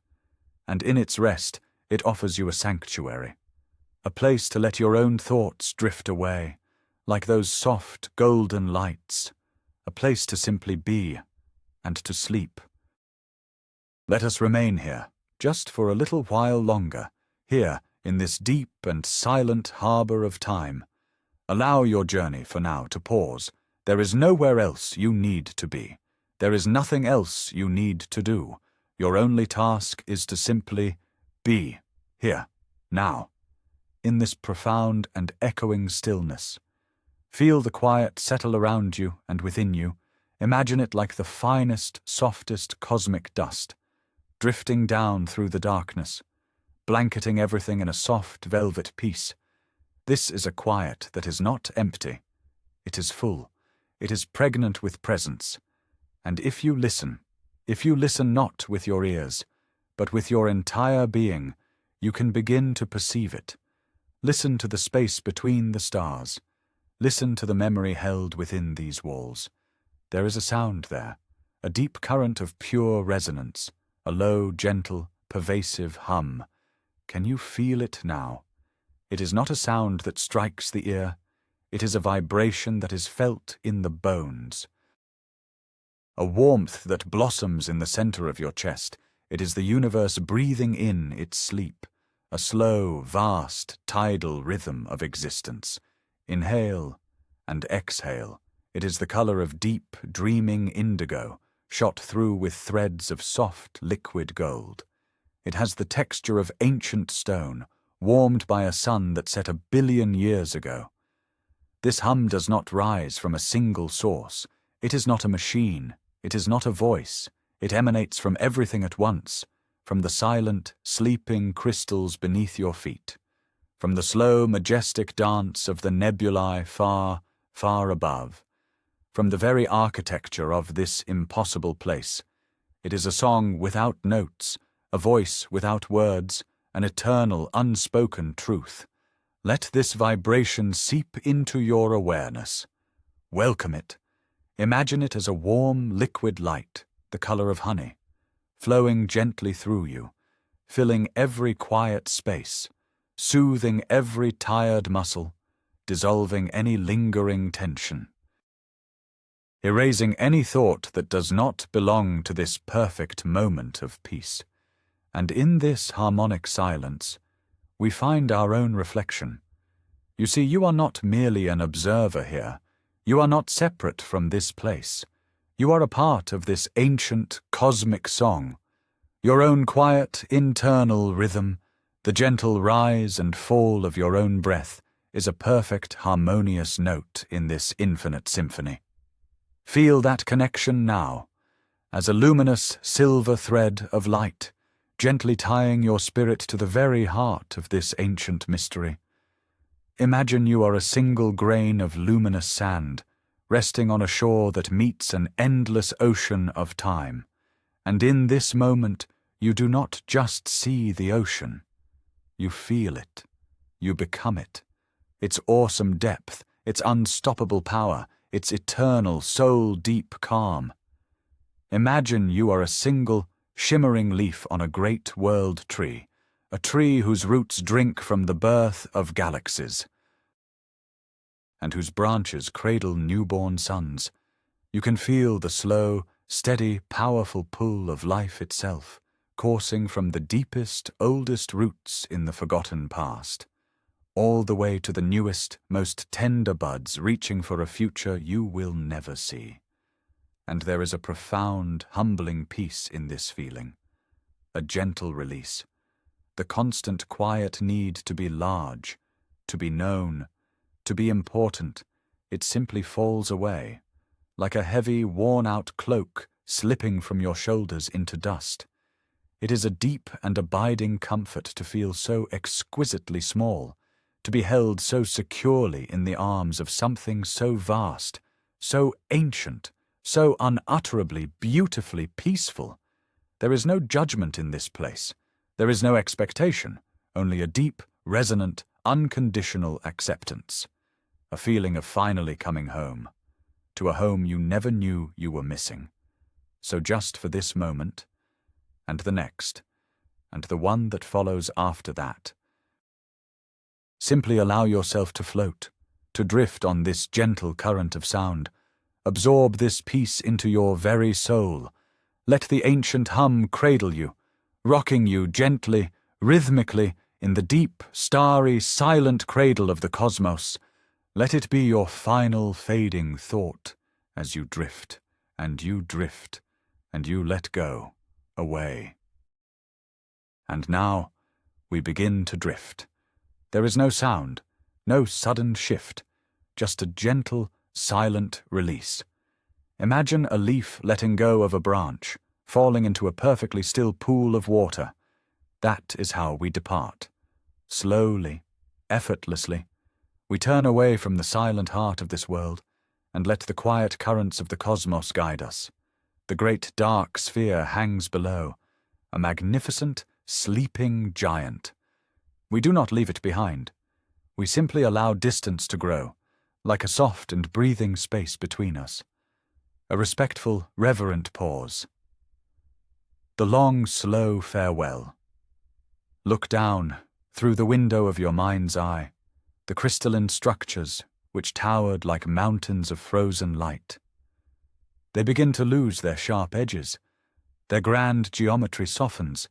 and in its rest it offers you a sanctuary, a place to let your own thoughts drift away, like those soft golden lights, a place to simply be and to sleep. Let us remain here, just for a little while longer, here in this deep and silent harbor of time. Allow your journey for now to pause. There is nowhere else you need to be. There is nothing else you need to do. Your only task is to simply be here, now, in this profound and echoing stillness. Feel the quiet settle around you and within you. Imagine it like the finest, softest cosmic dust, drifting down through the darkness, blanketing everything in a soft velvet peace. This is a quiet that is not empty. It is full. It is pregnant with presence. And if you listen not with your ears, but with your entire being, you can begin to perceive it. Listen to the space between the stars. Listen to the memory held within these walls. There is a sound there, a deep current of pure resonance, a low, gentle, pervasive hum. Can you feel it now? It is not a sound that strikes the ear. It is a vibration that is felt in the bones. A warmth that blossoms in the center of your chest. It is the universe breathing in its sleep, a slow, vast, tidal rhythm of existence. Inhale and exhale. It is the color of deep, dreaming indigo, shot through with threads of soft, liquid gold. It has the texture of ancient stone, warmed by a sun that set 1 billion years ago. This hum does not rise from a single source. It is not a machine. It is not a voice. It emanates from everything at once, from the silent, sleeping crystals beneath your feet, from the slow, majestic dance of the nebulae far, far above, from the very architecture of this impossible place. It is a song without notes, a voice without words, an eternal, unspoken truth. Let this vibration seep into your awareness. Welcome it. Imagine it as a warm, liquid light, the color of honey, flowing gently through you, filling every quiet space, soothing every tired muscle, dissolving any lingering tension, erasing any thought that does not belong to this perfect moment of peace. And in this harmonic silence, we find our own reflection. You see, you are not merely an observer here. You are not separate from this place. You are a part of this ancient, cosmic song. Your own quiet, internal rhythm, the gentle rise and fall of your own breath, is a perfect, harmonious note in this infinite symphony. Feel that connection now, as a luminous silver thread of light, gently tying your spirit to the very heart of this ancient mystery. Imagine you are a single grain of luminous sand, resting on a shore that meets an endless ocean of time. And in this moment, you do not just see the ocean. You feel it. You become it. Its awesome depth, its unstoppable power, its eternal, soul-deep calm. Imagine you are a single, shimmering leaf on a great world tree, a tree whose roots drink from the birth of galaxies, and whose branches cradle newborn suns. You can feel the slow, steady, powerful pull of life itself, coursing from the deepest, oldest roots in the forgotten past, all the way to the newest, most tender buds reaching for a future you will never see. And there is a profound, humbling peace in this feeling, a gentle release, the constant quiet need to be large, to be known, to be important. It simply falls away, like a heavy, worn-out cloak slipping from your shoulders into dust. It is a deep and abiding comfort to feel so exquisitely small, to be held so securely in the arms of something so vast, so ancient, so unutterably, beautifully peaceful. There is no judgment in this place. There is no expectation, only a deep, resonant, unconditional acceptance. A feeling of finally coming home, to a home you never knew you were missing. So just for this moment, and the next, and the one that follows after that, simply allow yourself to float, to drift on this gentle current of sound. Absorb this peace into your very soul. Let the ancient hum cradle you, rocking you gently, rhythmically, in the deep, starry, silent cradle of the cosmos. Let it be your final fading thought as you drift, and you drift, and you let go, away. And now we begin to drift. There is no sound, no sudden shift, just a gentle, silent release. Imagine a leaf letting go of a branch, falling into a perfectly still pool of water. That is how we depart. Slowly, effortlessly, we turn away from the silent heart of this world and let the quiet currents of the cosmos guide us. The great dark sphere hangs below, a magnificent, sleeping giant. We do not leave it behind. We simply allow distance to grow, like a soft and breathing space between us. A respectful, reverent pause. The long, slow farewell. Look down, through the window of your mind's eye, the crystalline structures which towered like mountains of frozen light. They begin to lose their sharp edges. Their grand geometry softens,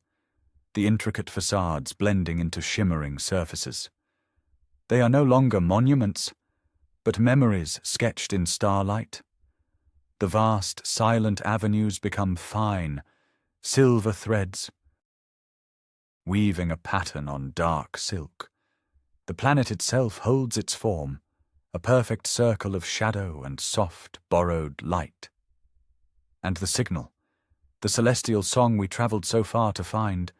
the intricate facades blending into shimmering surfaces. They are no longer monuments, but memories sketched in starlight. The vast, silent avenues become fine, silver threads, weaving a pattern on dark silk. The planet itself holds its form, a perfect circle of shadow and soft, borrowed light. And the signal, the celestial song we travelled so far to find,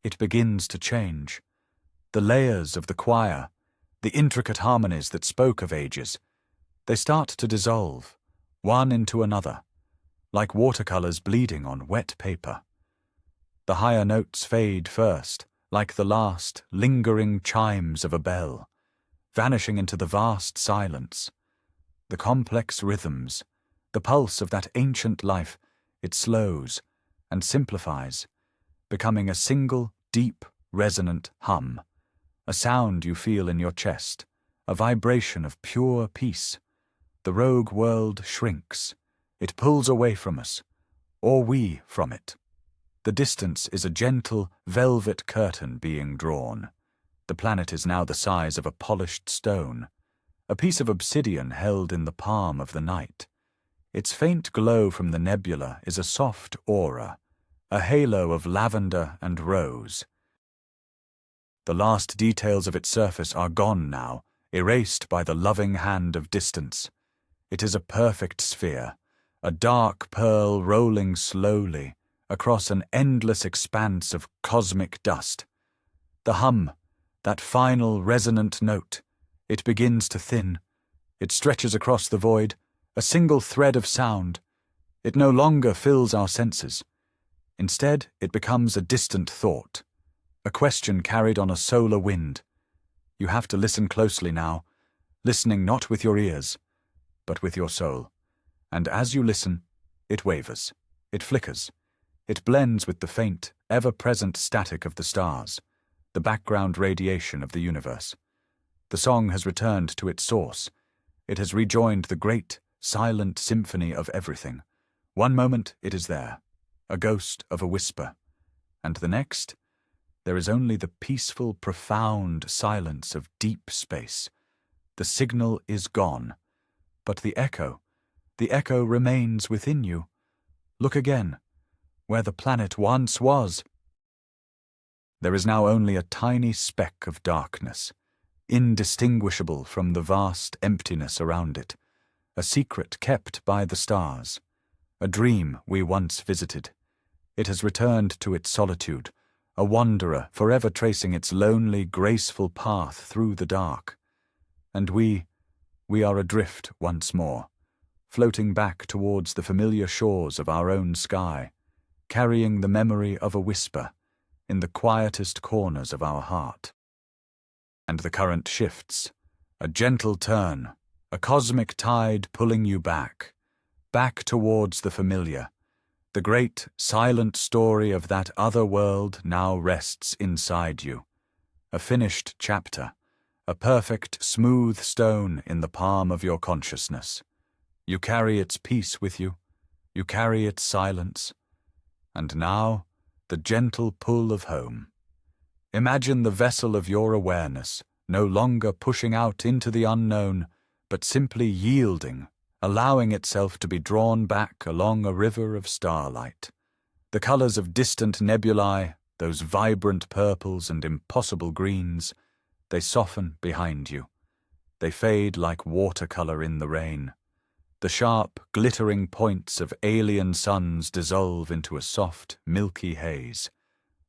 it begins to change. The layers of the choir, the intricate harmonies that spoke of ages, they start to dissolve, one into another, like watercolours bleeding on wet paper. The higher notes fade first, like the last, lingering chimes of a bell, vanishing into the vast silence. The complex rhythms, the pulse of that ancient life, it slows and simplifies, becoming a single, deep, resonant hum, a sound you feel in your chest, a vibration of pure peace. The rogue world shrinks. It pulls away from us, or we from it. The distance is a gentle, velvet curtain being drawn. The planet is now the size of a polished stone, a piece of obsidian held in the palm of the night. Its faint glow from the nebula is a soft aura, a halo of lavender and rose. The last details of its surface are gone now, erased by the loving hand of distance. It is a perfect sphere, a dark pearl rolling slowly across an endless expanse of cosmic dust. The hum, that final resonant note, it begins to thin. It stretches across the void, a single thread of sound. It no longer fills our senses. Instead, it becomes a distant thought, a question carried on a solar wind. You have to listen closely now, listening not with your ears, but with your soul. And as you listen, it wavers, it flickers, it blends with the faint, ever-present static of the stars, the background radiation of the universe. The song has returned to its source. It has rejoined the great, silent symphony of everything. One moment it is there, a ghost of a whisper, and the next, there is only the peaceful, profound silence of deep space. The signal is gone, but the echo remains within you. Look again, where the planet once was. There is now only a tiny speck of darkness, indistinguishable from the vast emptiness around it, a secret kept by the stars, a dream we once visited. It has returned to its solitude, a wanderer forever tracing its lonely, graceful path through the dark. And we are adrift once more, floating back towards the familiar shores of our own sky, carrying the memory of a whisper in the quietest corners of our heart. And the current shifts, a gentle turn, a cosmic tide pulling you back towards the familiar. The great, silent story of that other world now rests inside you, a finished chapter, a perfect, smooth stone in the palm of your consciousness. You carry its peace with you, you carry its silence, and now the gentle pull of home. Imagine the vessel of your awareness, no longer pushing out into the unknown, but simply yielding, allowing itself to be drawn back along a river of starlight. The colours of distant nebulae, those vibrant purples and impossible greens, they soften behind you. They fade like watercolour in the rain. The sharp, glittering points of alien suns dissolve into a soft, milky haze.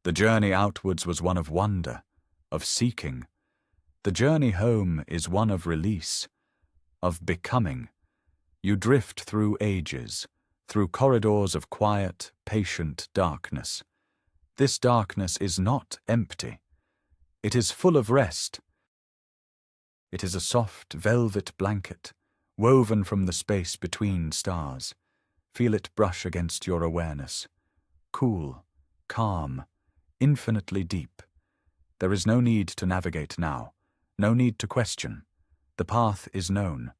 The journey outwards was one of wonder, of seeking. The journey home is one of release, of becoming. You drift through ages, through corridors of quiet, patient darkness. This darkness is not empty. It is full of rest. It is a soft velvet blanket, woven from the space between stars. Feel it brush against your awareness. Cool, calm, infinitely deep. There is no need to navigate now, no need to question. The path is known.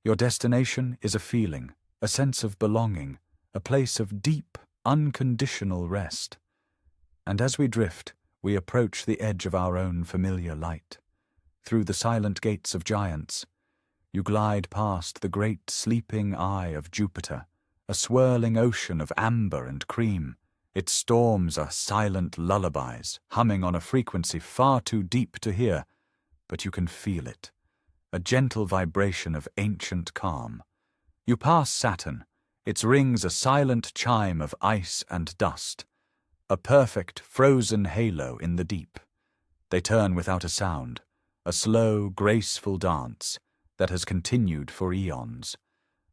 Your destination is a feeling, a sense of belonging, a place of deep, unconditional rest. And as we drift, we approach the edge of our own familiar light. Through the silent gates of giants, you glide past the great sleeping eye of Jupiter, a swirling ocean of amber and cream. Its storms are silent lullabies, humming on a frequency far too deep to hear, but you can feel it, a gentle vibration of ancient calm. You pass Saturn, its rings a silent chime of ice and dust, a perfect frozen halo in the deep. They turn without a sound, a slow, graceful dance that has continued for eons,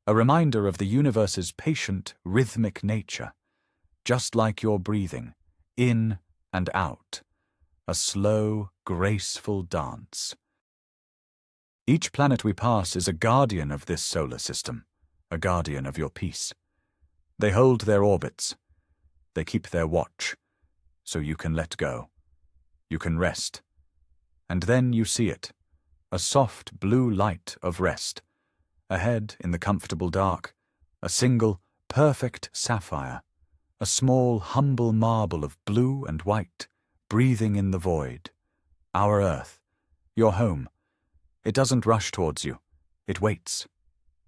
a reminder of the universe's patient, rhythmic nature, just like your breathing, in and out, a slow, graceful dance. Each planet we pass is a guardian of this solar system, a guardian of your peace. They hold their orbits. They keep their watch, so you can let go. You can rest. And then you see it, a soft blue light of rest. Ahead, in the comfortable dark, a single, perfect sapphire, a small, humble marble of blue and white, breathing in the void. Our Earth, your home. It doesn't rush towards you. It waits.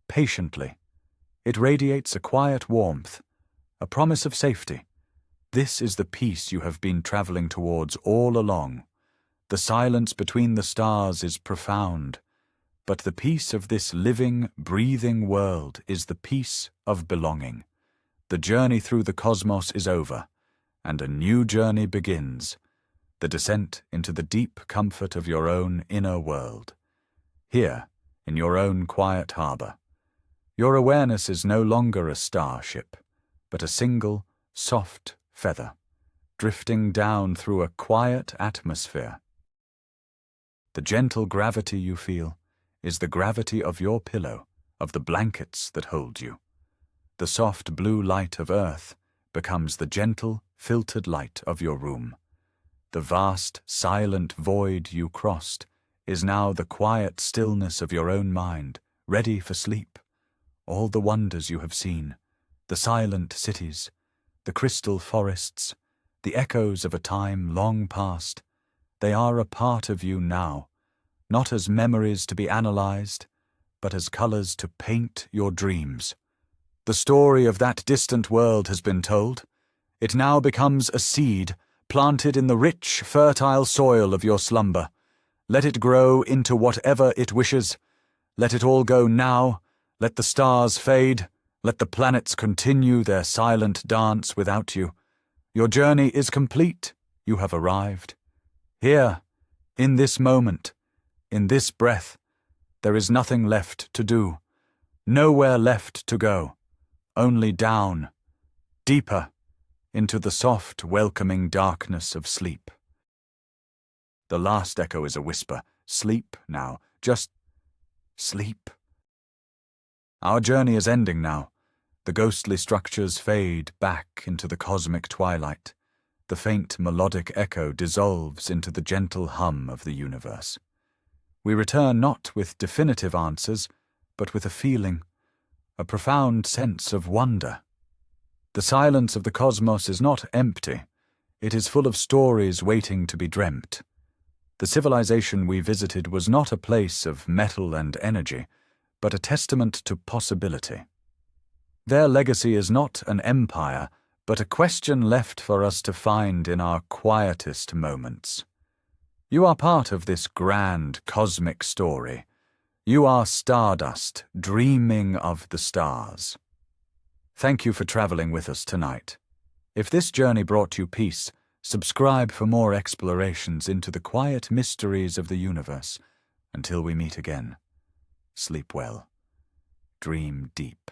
Patiently. It radiates a quiet warmth, a promise of safety. This is the peace you have been traveling towards all along. The silence between the stars is profound, but the peace of this living, breathing world is the peace of belonging. The journey through the cosmos is over, and a new journey begins, the descent into the deep comfort of your own inner world. Here, in your own quiet harbor, your awareness is no longer a starship, but a single, soft feather, drifting down through a quiet atmosphere. The gentle gravity you feel is the gravity of your pillow, of the blankets that hold you. The soft blue light of Earth becomes the gentle, filtered light of your room. The vast, silent void you crossed is now the quiet stillness of your own mind, ready for sleep. All the wonders you have seen, the silent cities, the crystal forests, the echoes of a time long past, they are a part of you now, not as memories to be analyzed, but as colors to paint your dreams. The story of that distant world has been told. It now becomes a seed planted in the rich, fertile soil of your slumber. Let it grow into whatever it wishes. Let it all go now. Let the stars fade. Let the planets continue their silent dance without you. Your journey is complete. You have arrived. Here, in this moment, in this breath, there is nothing left to do. Nowhere left to go. Only down, deeper, into the soft, welcoming darkness of sleep. The last echo is a whisper. Sleep now. Just sleep. Our journey is ending now. The ghostly structures fade back into the cosmic twilight. The faint melodic echo dissolves into the gentle hum of the universe. We return not with definitive answers, but with a feeling, a profound sense of wonder. The silence of the cosmos is not empty. It is full of stories waiting to be dreamt. The civilization we visited was not a place of metal and energy, but a testament to possibility. Their legacy is not an empire, but a question left for us to find in our quietest moments. You are part of this grand cosmic story. You are stardust, dreaming of the stars. Thank you for traveling with us tonight. If this journey brought you peace, subscribe for more explorations into the quiet mysteries of the universe. Until we meet again, sleep well, dream deep.